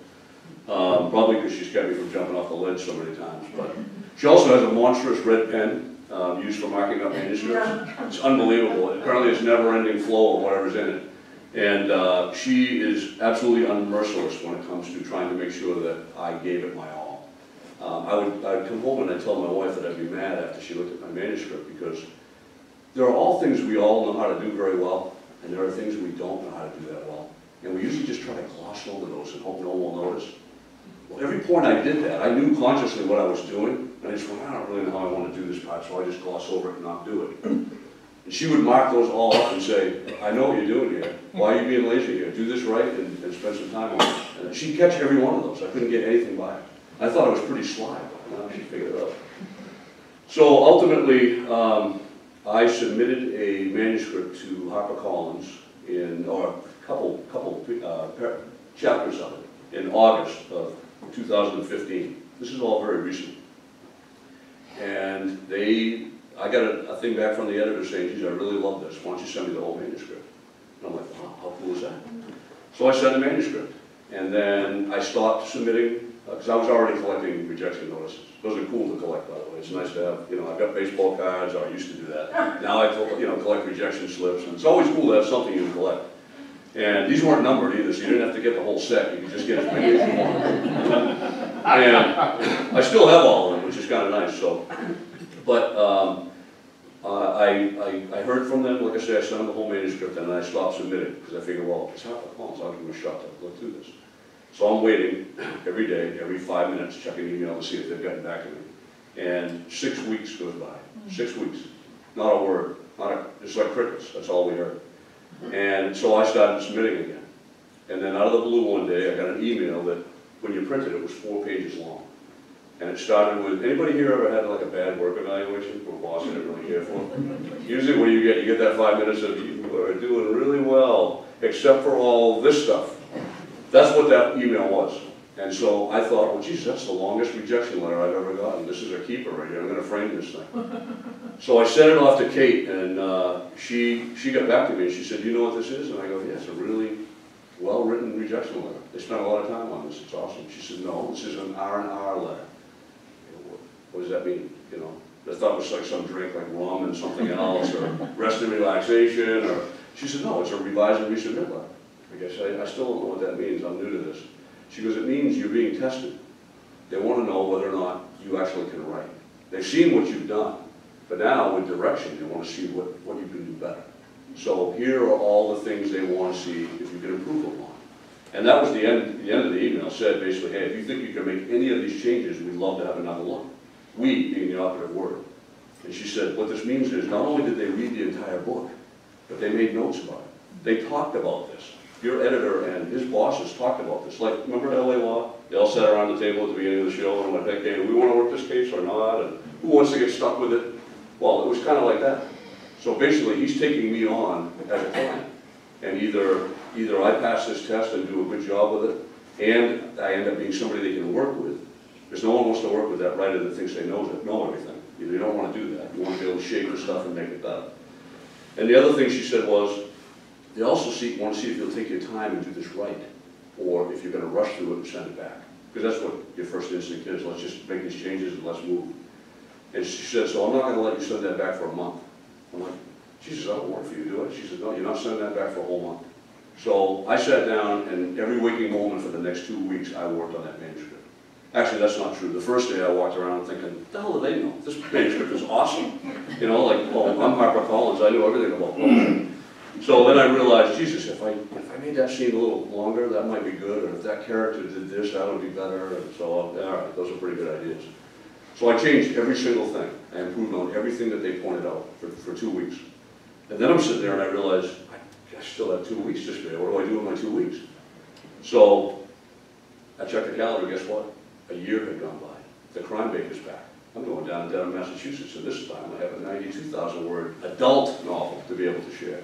Probably because she's kept me from jumping off the ledge so many times. But she also has a monstrous red pen used for marking up manuscripts. It's unbelievable. Apparently it's never-ending flow of whatever's in it. And she is absolutely unmerciless when it comes to trying to make sure that I gave it my all. I'd come home and I'd tell my wife that I'd be mad after she looked at my manuscript because there are all things we all know how to do very well, and there are things we don't know how to do that well. And we usually just try to gloss over those and hope no one will notice. Well, every point I did that, I knew consciously what I was doing, and I just went, I don't really know how I want to do this part, so I just gloss over it and not do it. And she would mark those all up and say, I know what you're doing here. Why are you being lazy here? Do this right and spend some time on it. And she'd catch every one of those. I couldn't get anything by it. I thought I was pretty sly, but now she figured it out. So ultimately, I submitted a manuscript to HarperCollins or a couple chapters of it in August of 2015. This is all very recent. And I got a thing back from the editor saying, geez, I really love this. Why don't you send me the whole manuscript? And I'm like, wow, how cool is that? So I sent the manuscript. And then I stopped submitting, because I was already collecting rejection notices. Those are cool to collect, by the way. It's nice to have, I've got baseball cards, or I used to do that. Now I, collect rejection slips, and it's always cool to have something you can collect. And these weren't numbered either, so you didn't have to get the whole set. You could just get as many as you wanted. And I still have all of them, which is kind of nice. So, but I heard from them. Like I said, I sent them the whole manuscript, and then I stopped submitting because I figured, well, it's HarperCollins. I'll give them a shot to look through this. So I'm waiting every day, every 5 minutes, checking email to see if they've gotten back to me. And 6 weeks goes by. 6 weeks, not a word, it's like crickets. That's all we heard. And so I started submitting again. And then out of the blue one day, I got an email that when you printed it was 4 pages long. And it started with, anybody here ever had like a bad work evaluation from a boss I didn't really care for? Usually what do you get that 5 minutes of you are doing really well, except for all this stuff. That's what that email was. And so I thought, well, geez, that's the longest rejection letter I've ever gotten. This is a keeper right here. I'm going to frame this thing. So I sent it off to Kate, and she got back to me, and she said, do you know what this is? And I go, yeah, it's a really well-written rejection letter. They spent a lot of time on this. It's awesome. She said, no, this is an R&R letter. What does that mean? I thought it was like some drink like rum and something else, or rest and relaxation. Or she said, no, it's a revise and resubmit letter. I guess I still don't know what that means. I'm new to this. She goes, it means you're being tested. They want to know whether or not you actually can write. They've seen what you've done, but now with direction, they want to see what you can do better. So here are all the things they want to see if you can improve upon. And that was the end of the email. Said basically, hey, if you think you can make any of these changes, we'd love to have another look. We being the operative word. And she said, what this means is not only did they read the entire book, but they made notes about it. They talked about this. Your editor and his bosses talked about this. Like, remember LA Law? They all sat around the table at the beginning of the show and went, hey, do we want to work this case or not? And who wants to get stuck with it? Well, it was kind of like that. So basically, he's taking me on as a client. And either I pass this test and do a good job with it, and I end up being somebody they can work with. Because no one wants to work with that writer that thinks they know everything. You don't want to do that. You want to be able to shape the stuff and make it better. And the other thing she said was, they also want to see if you'll take your time and do this right, or if you're going to rush through it and send it back. Because that's what your first instinct is. Let's just make these changes and let's move. And she said, so I'm not going to let you send that back for a month. I'm like, Jesus, I don't want for you to do it. She said, no, you're not sending that back for a whole month. So I sat down, and every waking moment for the next 2 weeks, I worked on that manuscript. Actually, that's not true. The first day I walked around thinking, what the hell do they know? This manuscript is awesome. Like, well, I'm HarperCollins. I knew everything about publishing. So then I realized, Jesus, if I made that scene a little longer, that might be good. Or if that character did this, that would be better. And so, all right, those are pretty good ideas. So I changed every single thing. I improved on everything that they pointed out for 2 weeks. And then I'm sitting there and I realized, I still have 2 weeks to spare. What do I do with my 2 weeks? So I checked the calendar. Guess what? A year had gone by. The Crime Bake is back. I'm going down to Dedham, Massachusetts, and this time I have a 92,000-word adult novel to be able to share.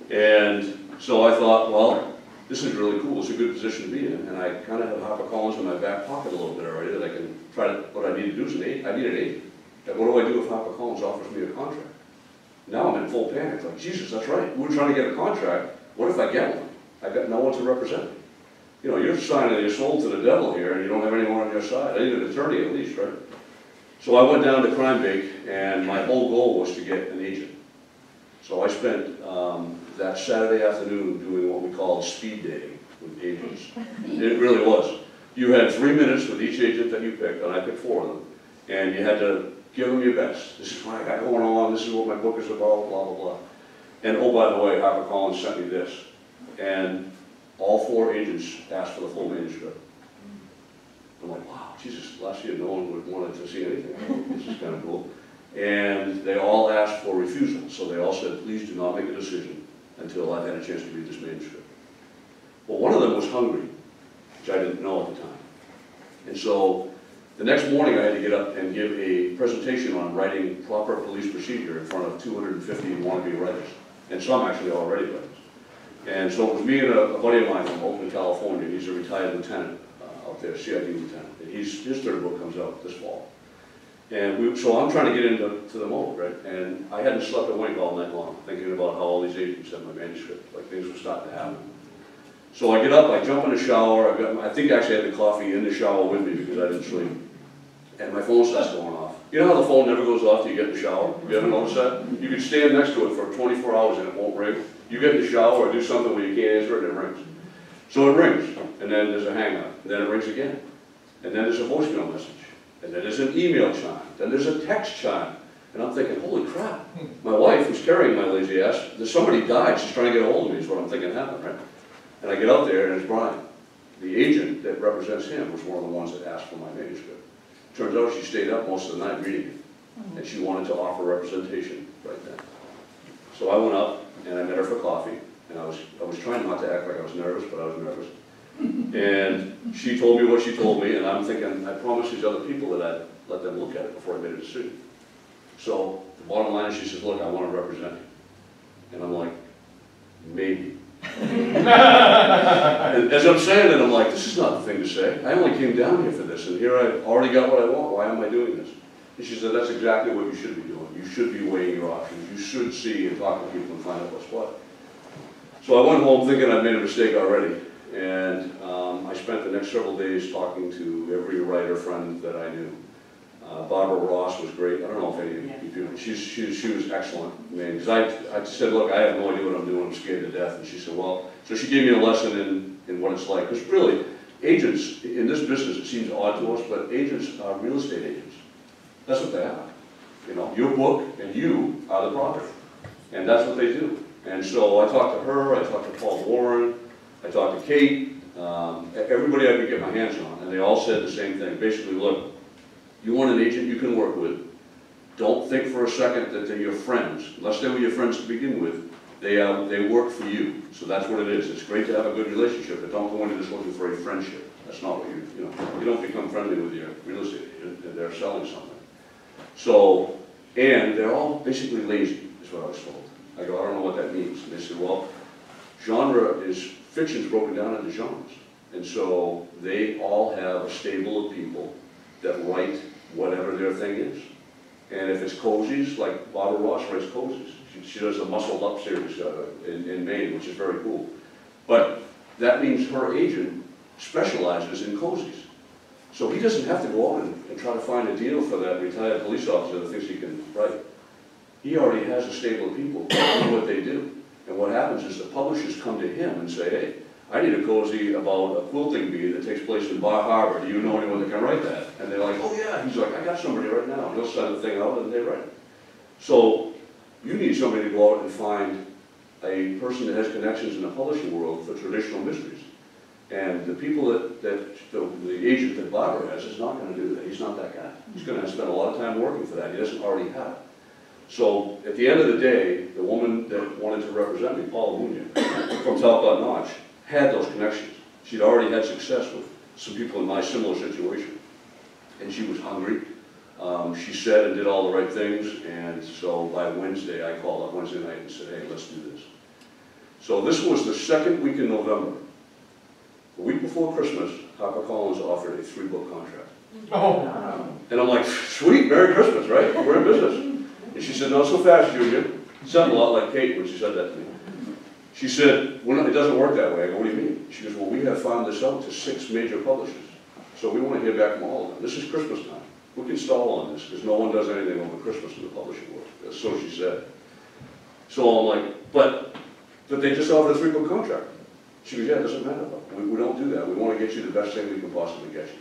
And so I thought, well, this is really cool. It's a good position to be in. And I kind of have HarperCollins in my back pocket a little bit already that I can try to, what I need to do is I need an agent. And what do I do if HarperCollins offers me a contract? Now I'm in full panic. Like, Jesus, that's right. We were trying to get a contract. What if I get one? I've got no one to represent me. You're signing your soul to the devil here, and you don't have anyone on your side. I need an attorney at least, right? So I went down to Crime Bake, and my whole goal was to get an agent. So I spent that Saturday afternoon doing what we call speed dating with agents. It really was. You had 3 minutes with each agent that you picked, and I picked 4 of them, and you had to give them your best. This is what I got going on. This is what my book is about, blah, blah, blah. And oh, by the way, HarperCollins sent me this. And all 4 agents asked for the full manuscript. I'm like, wow, Jesus, last year no one would wanted to see anything. This is kind of cool. And they all asked for refusal. So they all said, please do not make a decision until I've had a chance to read this manuscript. Well, one of them was hungry, which I didn't know at the time. And so The next morning, I had to get up and give a presentation on writing proper police procedure in front of 250 wannabe writers, and some actually already writers. And so it was me and a buddy of mine from Oakland, California. He's a retired lieutenant out there, CID lieutenant. And his third book comes out this fall. And so I'm trying to get into the mode, right? And I hadn't slept a wink all night long, thinking about how all these agents had my manuscript, like things were starting to happen. So I get up, I jump in the shower, I think I actually had the coffee in the shower with me because I didn't sleep. And my phone starts going off. You know how the phone never goes off till you get in the shower? Have you ever noticed that? You can stand next to it for 24 hours and it won't ring. You get in the shower or do something where you can't answer it and it rings. So it rings, and then there's a hang up, and then it rings again. And then there's a voicemail message. And then there's an email chime. Then there's a text chime. And I'm thinking, holy crap. My wife, who's carrying my lazy ass, somebody died. She's trying to get a hold of me is what I'm thinking happened, right? And I get out there, and it's Brian. The agent that represents him was one of the ones that asked for my manuscript. Turns out she stayed up most of the night reading it. And she wanted to offer representation right then. So I went up, and I met her for coffee. And I was trying not to act like I was nervous, but I was nervous. And she told me what she told me, and I'm thinking, I promised these other people that I'd let them look at it before I made a decision. So the bottom line is she says, look, I want to represent you. And I'm like, maybe. And as I'm saying it, I'm like, this is not the thing to say. I only came down here for this, and here I've already got what I want. Why am I doing this? And she said, that's exactly what you should be doing. You should be weighing your options. You should see and talk to people and find out what's what. So I went home thinking I'd made a mistake already. And I spent the next several days talking to every writer friend that I knew. Barbara Ross was great. I don't know if any of you, she was excellent. I mean, because I said, look, I have no idea what I'm doing. I'm scared to death. And she said, well, so she gave me a lesson in what it's like. Because really, agents, in this business, it seems odd to us, but agents are real estate agents. That's what they are. You know, your book and you are the property. And that's what they do. And so I talked to her, I talked to Paul Warren, I talked to Kate, everybody I could get my hands on, and they all said the same thing. Basically, look, you want an agent you can work with. Don't think for a second that they're your friends. Unless they were your friends to begin with, they work for you. So that's what it is. It's great to have a good relationship, but don't go into this looking for a friendship. That's not what you don't become friendly with your real estate agent. They're selling something. So, and they're all basically lazy, is what I was told. I go, I don't know what that means. And they said, well, fiction's broken down into genres. And so they all have a stable of people that write whatever their thing is. And if it's cozies, like Barbara Ross writes cozies. She does the Muscled Up series in Maine, which is very cool. But that means her agent specializes in cozies. So he doesn't have to go out and try to find a deal for that retired police officer that thinks he can write. He already has a stable of people that do what they do. And what happens is the publishers come to him and say, hey, I need a cozy about a quilting bee that takes place in Bar Harbor. Do you know anyone that can write that? And they're like, oh yeah. He's like, I got somebody right now. And he'll send the thing out and they write it. So you need somebody to go out and find a person that has connections in the publishing world for traditional mysteries. And the people that the agent that Barbara has is not going to do that. He's not that guy. He's going to spend a lot of time working for that. He doesn't already have it. So at the end of the day, the woman that wanted to represent me, Paula Munya, from Talcott Notch, had those connections. She'd already had success with some people in my similar situation. And she was hungry. She said and did all the right things. And so by Wednesday, I called up Wednesday night and said, hey, let's do this. So this was the second week in November. The week before Christmas, HarperCollins offered a 3-book contract. Oh. And I'm like, sweet, Merry Christmas, right? We're in business. And she said, not so fast, Junior. It sounded a lot like Kate when she said that to me. She said, it doesn't work that way. I go, what do you mean? She goes, well, we have farmed this out to 6 major publishers. So we want to hear back from all of them. This is Christmas time. We can stall on this because no one does anything over Christmas in the publishing world. So she said. So I'm like, but they just offered a 3-book contract. She goes, yeah, it doesn't matter. We don't do that. We want to get you the best thing we can possibly get you.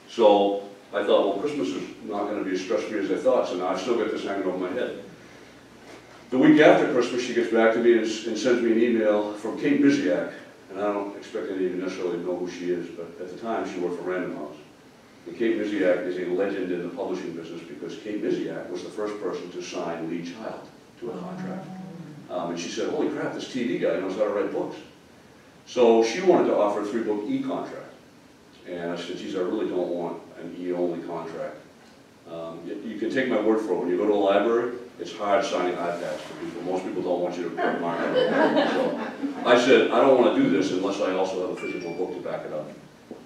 So I thought, well, Christmas is not going to be as stress-free as I thought, so now I've still got this hanging over my head. The week after Christmas, she gets back to me and sends me an email from Kate Biziak, and I don't expect any of you necessarily to know who she is, but at the time she worked for Random House. And Kate Biziak is a legend in the publishing business because Kate Biziak was the first person to sign Lee Child to a contract. And she said, holy crap, this TV guy knows how to write books. So she wanted to offer a 3-book E contract. And I said, geez, I really don't want an E-only contract. contract. You can take my word for it. When you go to a library, it's hard signing iPads for people. Most people don't want you to put a mark on it. So I said, I don't want to do this unless I also have a physical book to back it up.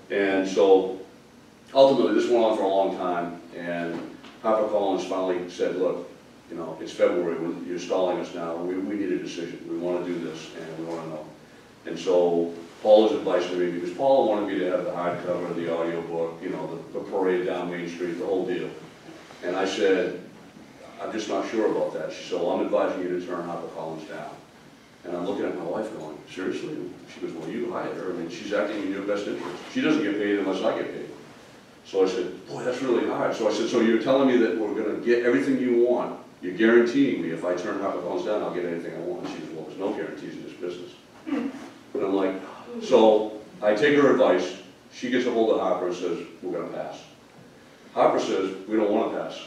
And so ultimately, this went on for a long time, and HarperCollins finally said, look, you know, it's February, you're stalling us now, we need a decision. We want to do this, and we want to know. And so Paula's advice to me, because Paula wanted me to have the hardcover, the audiobook, you know, the parade down Main Street, the whole deal. And I said, I'm just not sure about that. She said, well, I'm advising you to turn HarperCollins down. And I'm looking at my wife going, seriously? She goes, well, you hired her. I mean, she's acting in your best interest. She doesn't get paid unless I get paid. So I said, boy, that's really hard. So I said, so you're telling me that we're going to get everything you want. You're guaranteeing me if I turn HarperCollins down, I'll get anything I want. She said, well, there's no guarantees in this business. And I'm like, so I take her advice. She gets a hold of Harper and says, we're going to pass. Harper says, we don't want to pass.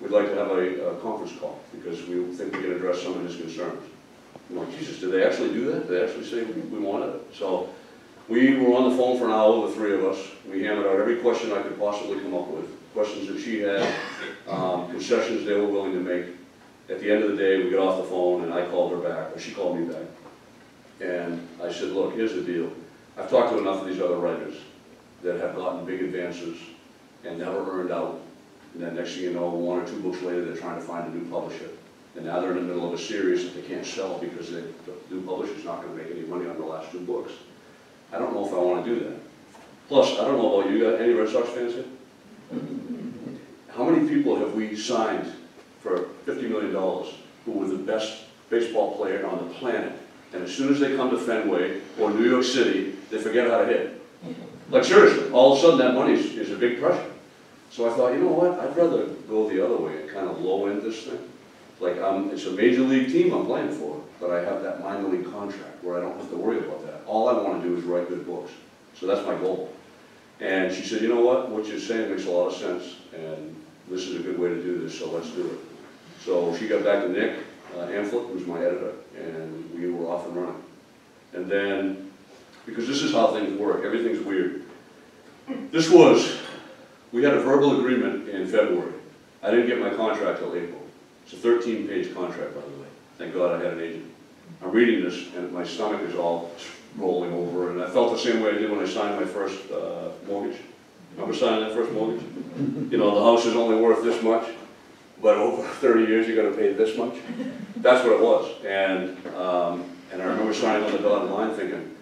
We'd like to have a conference call because we think we can address some of his concerns. I'm like, Jesus, did they actually do that? Did they actually say we wanted it? So we were on the phone for an hour, the three of us. We hammered out every question I could possibly come up with, questions that she had, concessions they were willing to make. At the end of the day, we got off the phone and I called her back, or she called me back. And I said, look, here's the deal. I've talked to enough of these other writers that have gotten big advances and never earned out. And then next thing you know, 1 or 2 books later, they're trying to find a new publisher. And now they're in the middle of a series that they can't sell because the new publisher's not going to make any money on the last 2 books. I don't know if I want to do that. Plus, I don't know about you guys, any Red Sox fans here? How many people have we signed for $50 million who were the best baseball player on the planet? And as soon as they come to Fenway or New York City, they forget how to hit. Like seriously, all of a sudden that money is a big pressure. So I thought, you know what, I'd rather go the other way and kind of low end this thing. Like it's a major league team I'm playing for, but I have that minor league contract where I don't have to worry about that. All I want to do is write good books. So that's my goal. And she said, you know what you're saying makes a lot of sense, and this is a good way to do this, so let's do it. So she got back to Nick Amflet, who's my editor, and we were off and running. And then, because this is how things work, everything's weird. We had a verbal agreement in February. I didn't get my contract till April. It's a 13-page contract, by the way. Thank God I had an agent. I'm reading this, and my stomach is all rolling over, and I felt the same way I did when I signed my first mortgage. Remember signing that first mortgage? You know, the house is only worth this much, but over 30 years you're going to pay this much. That's what it was. And I remember signing on the dotted line thinking,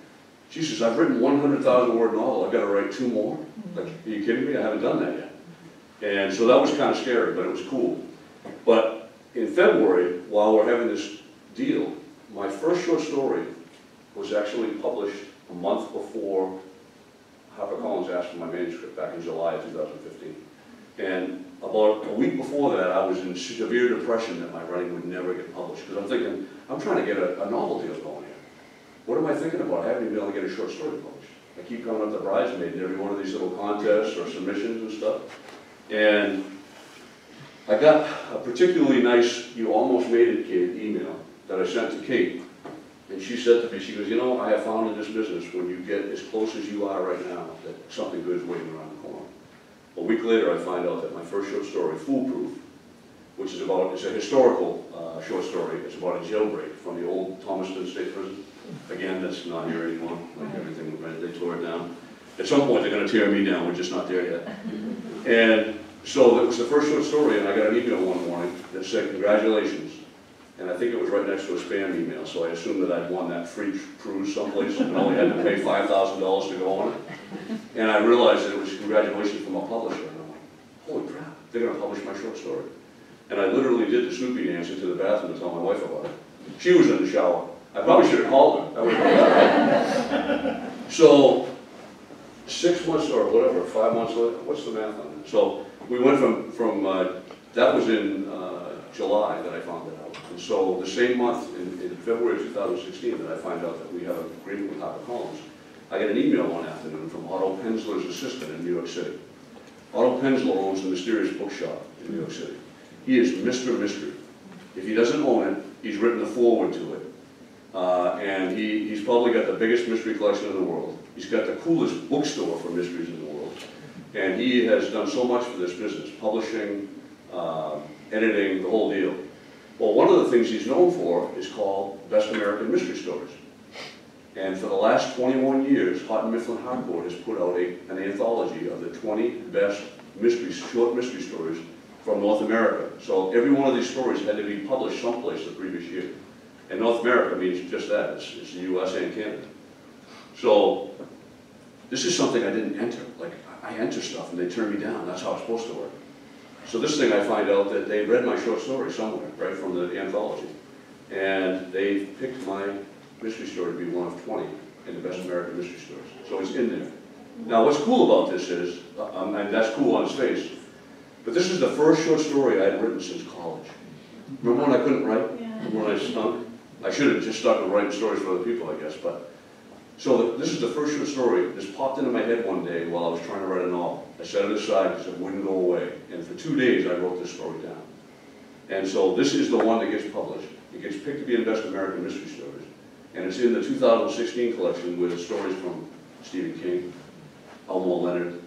Jesus, I've written 100,000-word novel. I've got to write 2 more? Like, are you kidding me? I haven't done that yet. And so that was kind of scary, but it was cool. But in February, while we're having this deal, my first short story was actually published a month before HarperCollins asked for my manuscript back in July of 2015. And about a week before that, I was in severe depression that my writing would never get published. Because I'm thinking, I'm trying to get a novel deal going here. What am I thinking about? I haven't even been able to get a short story published. I keep coming up to bridesmaid in every one of these little contests or submissions and stuff. And I got a particularly nice, you almost made it, Kate, email that I sent to Kate. And she said to me, she goes, you know, I have found in this business when you get as close as you are right now that something good is waiting around the corner. A week later, I find out that my first short story, Foolproof, which is it's a historical short story. It's about a jailbreak from the old Thomaston State Prison. Again, that's not here anymore, like everything, right? They tore it down. At some point, they're going to tear me down. We're just not there yet. And so that was the first short story, and I got an email one morning that said, congratulations. And I think it was right next to a spam email, so I assumed that I'd won that free cruise someplace and only had to pay $5,000 to go on it. And I realized that it was congratulations from a publisher. And I'm like, holy crap, they're going to publish my short story. And I literally did the Snoopy dance into the bathroom to tell my wife about it. She was in the shower. I probably should have called her. That would have been better. So 6 months or whatever, 5 months later, what's the math on that? So we went from that was in July that I found it out. And so the same month, in February of 2016, that I find out that we have an agreement with HarperCollins, I get an email one afternoon from Otto Penzler's assistant in New York City. Otto Penzler owns the Mysterious Bookshop in New York City. He is Mr. Mystery. If he doesn't own it, he's written a foreword to it. And he's probably got the biggest mystery collection in the world. He's got the coolest bookstore for mysteries in the world. And he has done so much for this business, publishing, editing, the whole deal. Well, one of the things he's known for is called Best American Mystery Stories. And for the last 21 years, Houghton Mifflin Harcourt has put out an anthology of the 20 best short mystery stories from North America. So every one of these stories had to be published someplace the previous year. And North America means just that, it's the US and Canada. So this is something I didn't enter. Like, I enter stuff and they turn me down. That's how it's supposed to work. So this thing I find out that they read my short story somewhere, right from the anthology. And they picked my mystery story to be one of 20 in the Best American Mystery Stories. So it's in there. Now what's cool about this is, and that's cool on its face, but this is the first short story I had written since college. Remember when I couldn't write? When I stunk? I should have just stuck with writing stories for other people, I guess. But so this is the first short story. This popped into my head one day while I was trying to write a novel. I set it aside because it wouldn't go away. And for 2 days, I wrote this story down. And so this is the one that gets published. It gets picked to be in Best American Mystery Stories. And it's in the 2016 collection with stories from Stephen King, Elmore Leonard,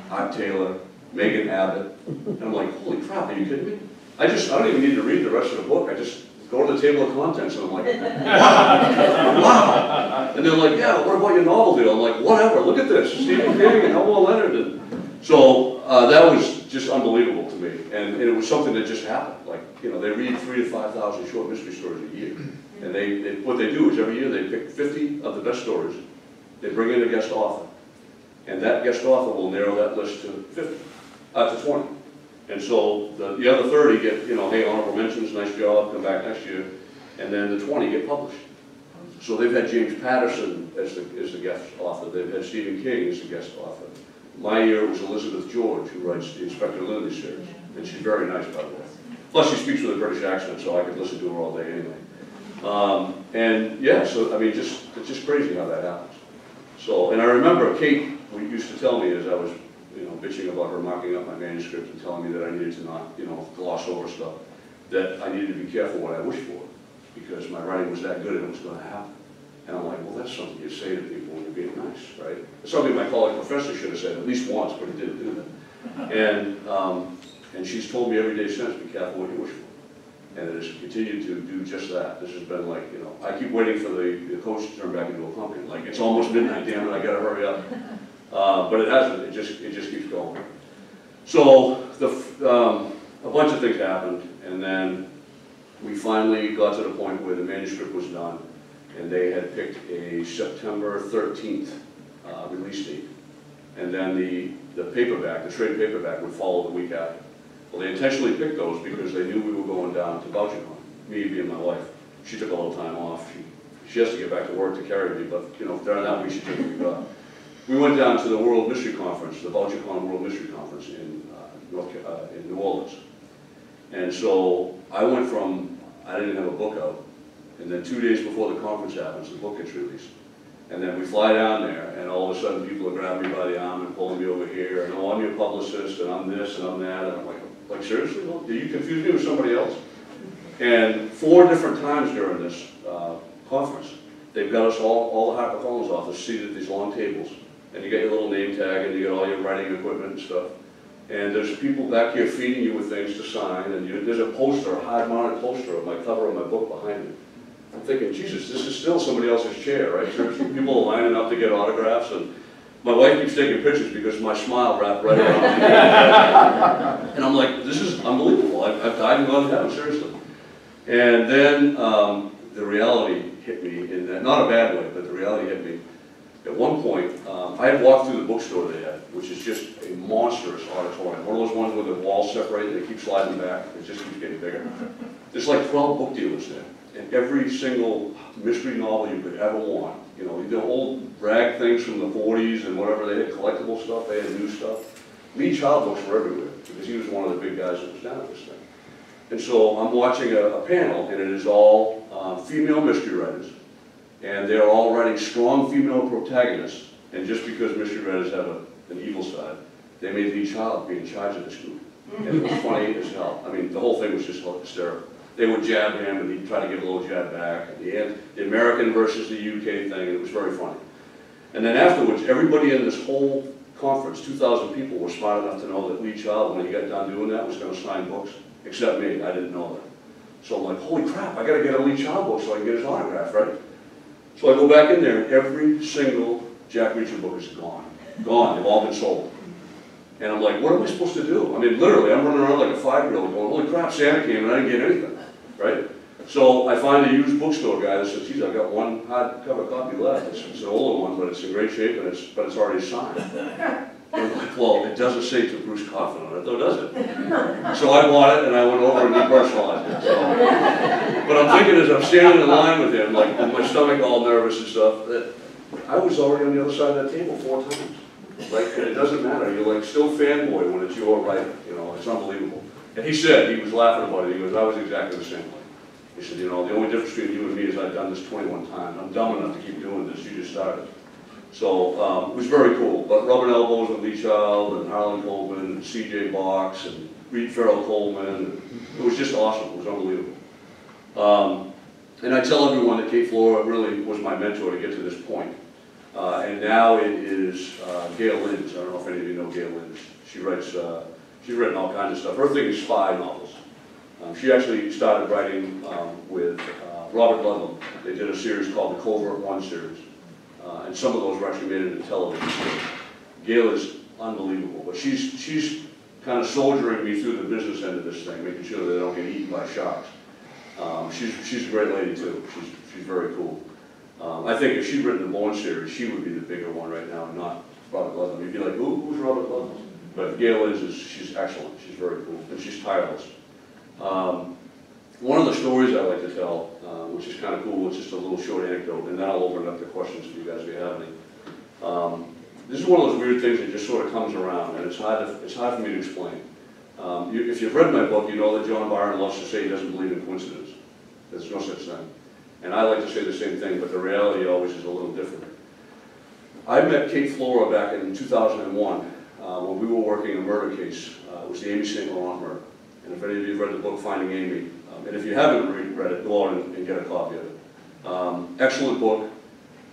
Art Taylor, Megan Abbott. And I'm like, holy crap, are you kidding me? I don't even need to read the rest of the book. I just go to the table of contents and I'm like, wow, wow. And they're like, yeah, what about your novel deal? I'm like, whatever, look at this, Stephen King and Elmore Leonard. And so that was just unbelievable to me. And it was something that just happened. Like, you know, they read 3,000 to 5,000 short mystery stories a year. And what they do is every year they pick 50 of the best stories. They bring in a guest author. And that guest author will narrow that list to 20. And so the other 30 get, you know, hey, honorable mentions, nice job, come back next year. And then the 20 get published. So they've had James Patterson as the guest author. They've had Stephen King as the guest author. My year was Elizabeth George, who writes the Inspector Lindley series. And she's very nice, by the way. Plus she speaks with a British accent, so I could listen to her all day anyway. And yeah, so I mean, it's just crazy how that happens. So, and I remember Kate used to tell me as I was, you know, bitching about her marking up my manuscript and telling me that I needed to not, you know, gloss over stuff, that I needed to be careful what I wish for, because my writing was that good and it was going to happen. And I'm like, well, that's something you say to people when you're being nice, right? It's something my college professor should have said at least once, but he didn't do that. And she's told me every day since, be careful what you wish for. And it has continued to do just that. This has been like, you know, I keep waiting for the coach to turn back into a pumpkin. Like, it's almost midnight, damn it, I gotta hurry up. But it hasn't, it just keeps going. So, a bunch of things happened, and then we finally got to the point where the manuscript was done, and they had picked a September 13th release date. And then the paperback, the trade paperback, would follow the week after. Well, they intentionally picked those because they knew we were going down to Belgium, me being my wife. She took a little time off. She has to get back to work to carry me, but you know, during that week she took a week off. We went down to the World Mystery Conference, the Belgium World Mystery Conference in New Orleans. And so I went from, I didn't have a book out, and then 2 days before the conference happens, the book gets released. And then we fly down there, and all of a sudden people are grabbing me by the arm and pulling me over here, and oh, I'm your publicist, and I'm this, and I'm that, and I'm like seriously? Did you confuse me with somebody else? And 4 different times during this conference, they've got us all the HarperCollins authors seated at these long tables, and you get your little name tag, and you get all your writing equipment and stuff. And there's people back here feeding you with things to sign, and there's a poster, a hard-mounted poster of my cover of my book behind me. I'm thinking, Jesus, this is still somebody else's chair, right? People are lining up to get autographs, and my wife keeps taking pictures because my smile wrapped right around me. And I'm like, this is unbelievable. I've died and gone to heaven, seriously. And then the reality hit me in that, not a bad way, but the reality hit me. At one point, I had walked through the bookstore they had, which is just a monstrous auditorium. One of those ones where the walls separate and they keep sliding back. It just keeps getting bigger. There's like 12 book dealers there. And every single mystery novel you could ever want. You know, the old rag things from the 40s and whatever, they had collectible stuff, they had new stuff. Lee Child books were everywhere, because he was one of the big guys that was down at this thing. And so I'm watching a panel, and it is all female mystery writers. And they're all writing strong female protagonists. And just because mystery writers have an evil side, they made Lee Child be in charge of this group. And it was funny as hell. I mean, the whole thing was just hysterical. They would jab him, and he'd try to give a little jab back. And the American versus the UK thing, and it was very funny. And then afterwards, everybody in this whole conference, 2,000 people were smart enough to know that Lee Child, when he got done doing that, was going to sign books, except me. I didn't know that. So I'm like, holy crap, I got to get a Lee Child book so I can get his autograph, right? So I go back in there, and every single Jack Reacher book is gone. Gone. They've all been sold. And I'm like, what am I supposed to do? I mean, literally, I'm running around like a 5-year-old going, holy crap, Santa came and I didn't get anything, right? So I find a used bookstore guy that says, geez, I've got one hardcover copy left. It's an older one, but it's in great shape, and it's already signed. And I'm like, well, it doesn't say to Bruce Coffin on it, though, does it? So I bought it, and I went over and depersonalized it. So. But I'm thinking as I'm standing in line with him, like with my stomach all nervous and stuff, that I was already on the other side of that table 4 times. Like, and it doesn't matter. You're like still fanboy when it's your right. You know, it's unbelievable. And he said, he was laughing about it. He goes, I was exactly the same way. He said, you know, the only difference between you and me is I've done this 21 times. I'm dumb enough to keep doing this. You just started. So it was very cool. But rubbing elbows with Lee Child and Harlan Coben and C.J. Box and Reed Farrell Coleman. It was just awesome. It was unbelievable. And I tell everyone that Kate Flora really was my mentor to get to this point. And now it is Gail Lynch. I don't know if any of you know Gail Lynch. She writes, she's written all kinds of stuff. Her thing is spy novels. She actually started writing with Robert Ludlum. They did a series called the Covert One series. And some of those were actually made into television. Gail is unbelievable, but she's kind of soldiering me through the business end of this thing, making sure that they don't get eaten by sharks. She's a great lady too. She's very cool. I think if she'd written the Bourne series, she would be the bigger one right now, not Robert Ludlum. You'd be like, who's Robert Ludlum? But Gail she's excellent. She's very cool, and she's tireless. One of the stories I like to tell, which is kind of cool, it's just a little short anecdote, and then I'll open it up to questions for you guys if you have any. This is one of those weird things that just sort of comes around, and it's hard for me to explain. If you've read my book, you know that John Byron loves to say he doesn't believe in coincidence. There's no such thing. And I like to say the same thing, but the reality always is a little different. I met Kate Flora back in 2001 when we were working a murder case. It was the Amy St. Laurent murder. And if any of you have read the book, Finding Amy, and if you haven't read it, go out and get a copy of it. Excellent book.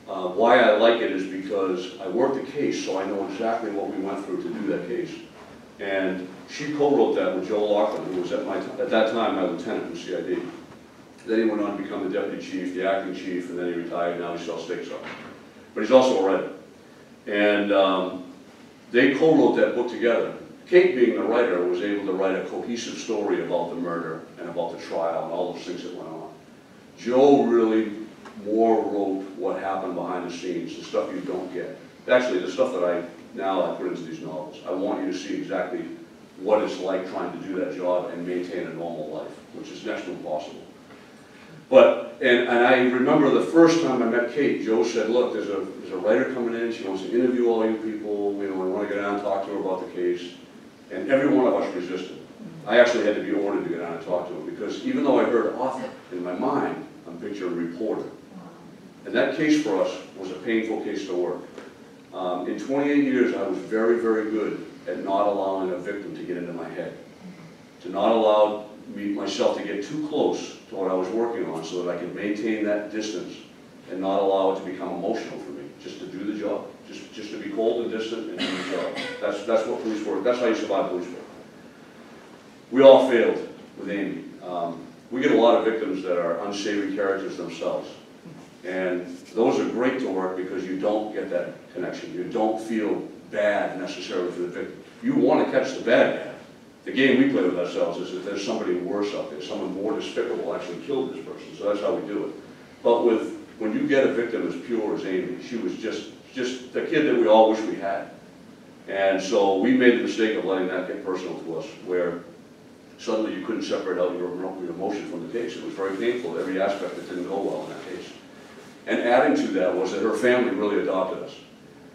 Why I like it is because I worked the case, so I know exactly what we went through to do that case. And she co-wrote that with Joe Laughlin, who was at that time my lieutenant in CID. Then he went on to become the deputy chief, the acting chief, and then he retired. Now he sells steak sauce. But he's also a writer. And they co-wrote that book together. Kate, being the writer, was able to write a cohesive story about the murder and about the trial and all those things that went on. Joe really more wrote what happened behind the scenes, the stuff you don't get. Actually, the stuff that I put into these novels. I want you to see exactly what it's like trying to do that job and maintain a normal life, which is next to impossible. But, and I remember the first time I met Kate, Joe said, look, there's a writer coming in, she wants to interview all you people, you know, we want to go down and talk to her about the case. And every one of us resisted. I actually had to be ordered to go down and talk to him because even though I heard author, in my mind, I'm picturing reporter. And that case for us was a painful case to work. In 28 years, I was very, very good at not allowing a victim to get into my head. To not allow myself to get too close to what I was working on so that I could maintain that distance and not allow it to become emotional for me, just to do the job. Just to be cold and distant and do the job. That's what police work. That's how you survive police work. We all failed with Amy. We get a lot of victims that are unsavory characters themselves. And those are great to work because you don't get that connection. You don't feel bad necessarily for the victim. You want to catch the bad guy. The game we play with ourselves is that there's somebody worse out there, someone more despicable actually killed this person. So that's how we do it. But when you get a victim as pure as Amy, she was just the kid that we all wish we had. And so we made the mistake of letting that get personal to us, where suddenly you couldn't separate out your emotion from the case. It was very painful, every aspect that didn't go well in that case. And adding to that was that her family really adopted us,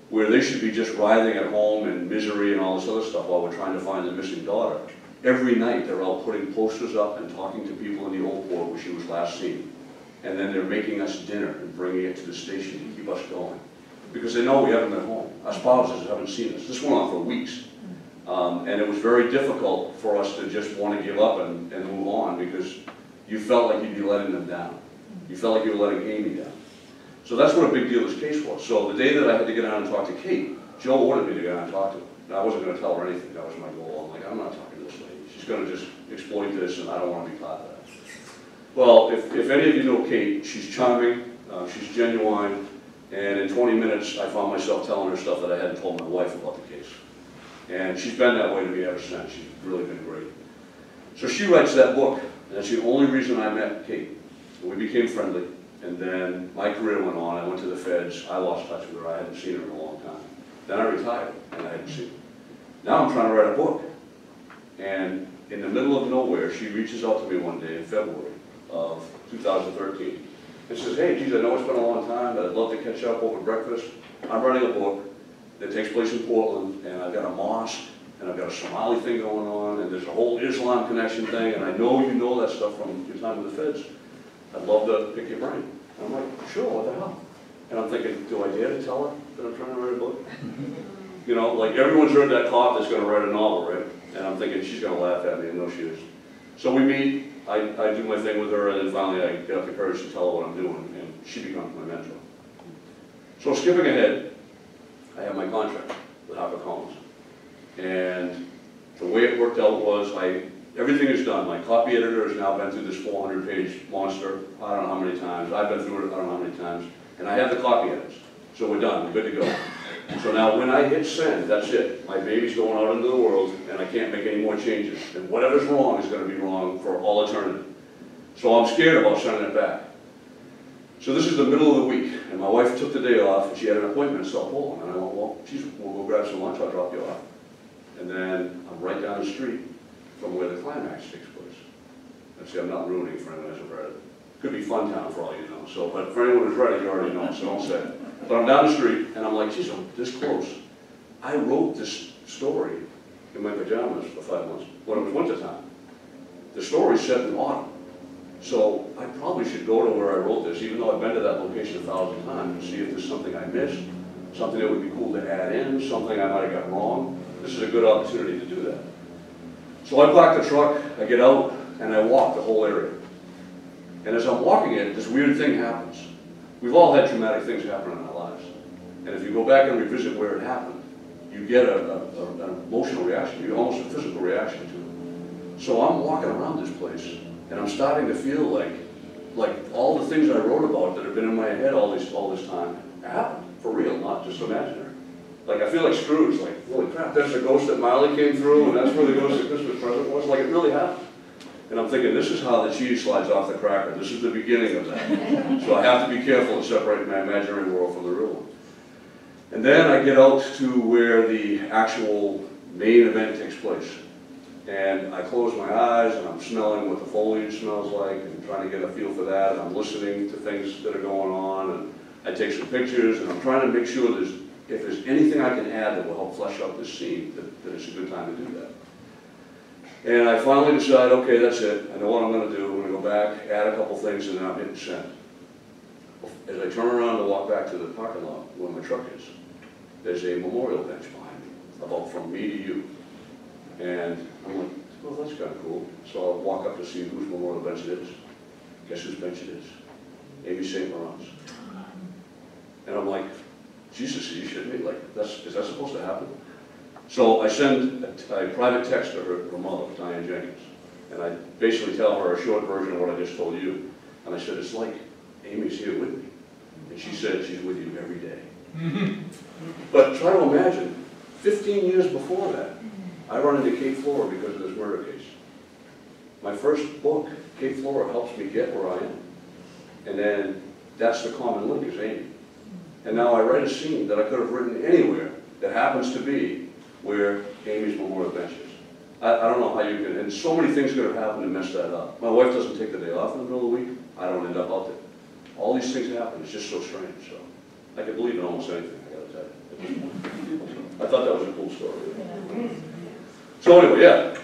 where they should be just writhing at home in misery and all this other stuff while we're trying to find the missing daughter. Every night they're all putting posters up and talking to people in the old port where she was last seen. And then they're making us dinner and bringing it to the station to keep us going. Because they know we haven't been home. Our spouses haven't seen us. This went on for weeks. And it was very difficult for us to just want to give up and move on because you felt like you'd be letting them down. You felt like you were letting Amy down. So that's what a big deal this case was. So the day that I had to get out and talk to Kate, Joe wanted me to go and talk to her. And I wasn't going to tell her anything. That was my goal. I'm like, I'm not talking to this lady. She's going to just exploit this, and I don't want to be part of that. Well, if any of you know Kate, she's charming, she's genuine, and in 20 minutes, I found myself telling her stuff that I hadn't told my wife about the case. And she's been that way to me ever since. She's really been great. So she writes that book, and that's the only reason I met Kate. And we became friendly, and then my career went on. I went to the feds. I lost touch with her. I hadn't seen her in a long time. Then I retired, and I hadn't seen her. Now I'm trying to write a book. And in the middle of nowhere, she reaches out to me one day in February of 2013 and says, hey, geez, I know it's been a long time, but I'd love to catch up over breakfast. I'm writing a book that takes place in Portland, and I've got a mosque, and I've got a Somali thing going on, and there's a whole Islam connection thing, and I know you know that stuff from your time with the feds. I'd love to pick your brain. And I'm like, sure, what the hell? And I'm thinking, do I dare to tell her that I'm trying to write a book? You know, like everyone's heard that cop that's going to write a novel, right? And I'm thinking, she's going to laugh at me, and no, she is. So we meet, I do my thing with her, and then finally I get up the courage to tell her what I'm doing, and she becomes my mentor. So skipping ahead, I have my contract with HarperCollins. And the way it worked out was, everything is done. My copy editor has now been through this 400-page monster, I don't know how many times. I've been through it, I don't know how many times. And I have the copy editors. So we're done, we're good to go. So now when I hit send, that's it. My baby's going out into the world, and I can't make any more changes. And whatever's wrong is going to be wrong for all eternity. So I'm scared about sending it back. So this is the middle of the week, and my wife took the day off, and she had an appointment in South Portland. And I went, well, geez, we'll go grab some lunch, I'll drop you off. And then I'm right down the street from where the climax takes place. And see, I'm not ruining for anyone who hasn't read it. Could be Funtown for all you know. So, but for anyone who's read it, you already know, so don't say it. But I'm down the street, and I'm like, geez, I'm this close. I wrote this story in my pajamas for 5 months when it was wintertime. The story's set in autumn. So I probably should go to where I wrote this, even though I've been to that location 1,000 times, and see if there's something I missed, something that would be cool to add in, something I might have got wrong. This is a good opportunity to do that. So I park the truck, I get out, and I walk the whole area. And as I'm walking it, this weird thing happens. We've all had traumatic things happen in our lives. And if you go back and revisit where it happened, you get an emotional reaction, you almost a physical reaction to it. So I'm walking around this place, and I'm starting to feel like all the things I wrote about that have been in my head all this time happened, for real, not just imaginary. Like I feel like Scrooge, like, holy crap, there's the ghost that Miley came through, and that's where the ghost of Christmas present was. Like it really happened. And I'm thinking, this is how the cheese slides off the cracker. This is the beginning of that. So I have to be careful to separate my imaginary world from the real one. And then I get out to where the actual main event takes place. And I close my eyes, and I'm smelling what the foliage smells like, and trying to get a feel for that, and I'm listening to things that are going on, and I take some pictures, and I'm trying to make sure if there's anything I can add that will help flesh out this scene, that it's a good time to do that. And I finally decide, okay, that's it. I know what I'm going to do. I'm going to go back, add a couple things, and then I'm hitting send. As I turn around to walk back to the parking lot where my truck is, there's a memorial bench behind me, about from me to you. And I'm like, well, that's kind of cool. So I walk up to see whose memorial bench it is. Guess whose bench it is? Amy St. Laurent's. And I'm like, Jesus, are you shitting me? Like, is that supposed to happen? So I send a private text to her mother, Diane Jenkins, and I basically tell her a short version of what I just told you. And I said, it's like Amy's here with me. And she said, she's with you every day. But try to imagine, 15 years before that, I run into Kate Flora because of this murder case. My first book, Kate Flora, helps me get where I am. And then that's the common link is Amy. And now I write a scene that I could have written anywhere that happens to be where Amy's memorial bench is. I don't know how you can, and so many things could have happened to mess that up. My wife doesn't take the day off in the middle of the week. I don't end up out there. All these things happen. It's just so strange. So I can believe in almost anything, I gotta tell you. I thought that was a cool story. So anyway, yeah.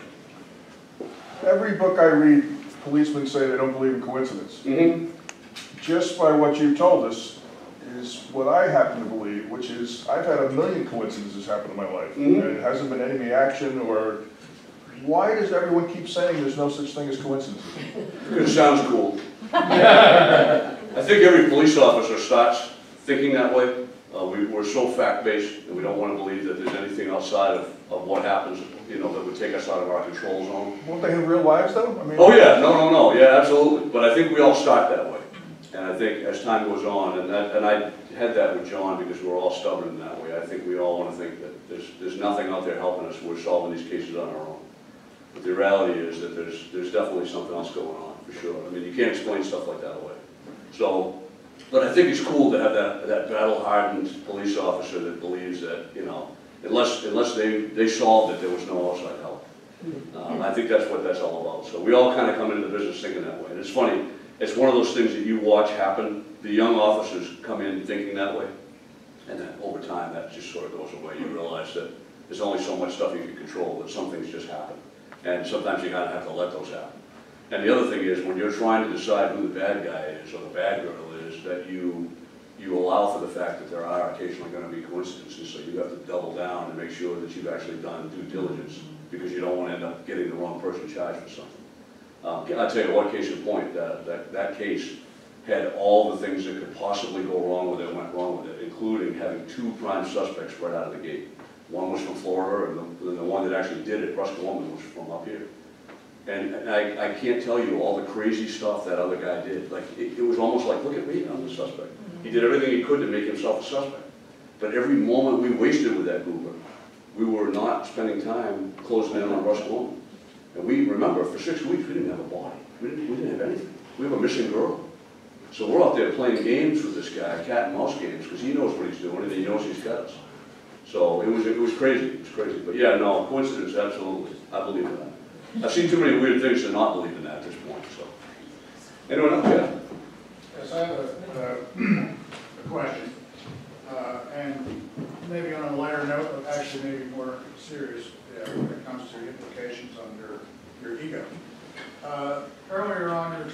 Every book I read, policemen say they don't believe in coincidence. Just by what you told us, is what I happen to believe, which is I've had a million coincidences happen in my life. And it hasn't been enemy action or... Why does everyone keep saying there's no such thing as coincidences? Because it sounds cool. I think every police officer starts thinking that way. We're so fact-based, and we don't want to believe that there's anything outside of what happens, you know, that would take us out of our control zone. Won't they have real lives though? I mean. Oh yeah, no, yeah, absolutely. But I think we all start that way. And I think as time goes on, and I had that with John because we're all stubborn in that way. I think we all want to think that there's nothing out there helping us. We're solving these cases on our own. But the reality is that there's definitely something else going on, for sure. I mean, you can't explain stuff like that away. So, but I think it's cool to have that battle-hardened police officer that believes that, you know, unless they solved it, there was no outside help. I think that's what that's all about. So we all kind of come into the business thinking that way. And it's funny, it's one of those things that you watch happen. The young officers come in thinking that way, and then over time that just sort of goes away. You realize that there's only so much stuff you can control, that some things just happen. And sometimes you kind of have to let those happen. And the other thing is, when you're trying to decide who the bad guy is or the bad girl is, that you allow for the fact that there are occasionally going to be coincidences, so you have to double down and make sure that you've actually done due diligence, because you don't want to end up getting the wrong person charged for something. I'll tell you one case in point, that case had all the things that could possibly go wrong with it, went wrong with it, including having 2 prime suspects right out of the gate. One was from Florida, and the one that actually did it, Bruce Robert, was from up here. And I can't tell you all the crazy stuff that other guy did. Like, it was almost like, look at me, I'm the suspect. He did everything he could to make himself a suspect. But every moment we wasted with that goober, we were not spending time closing in on Bruce Robert. And we, remember, for 6 weeks, we didn't have a body. We didn't have anything. We have a missing girl. So we're out there playing games with this guy, cat and mouse games, because he knows what he's doing and he knows he's got us. So it was crazy. It was crazy. But yeah, no, coincidence, absolutely. I believe in that. I've seen too many weird things to not believe in that at this point. So, anyone else? Yeah. Yes, I have a question, and maybe on a lighter note, but actually maybe more serious when it comes to implications on your ego. Earlier on, you were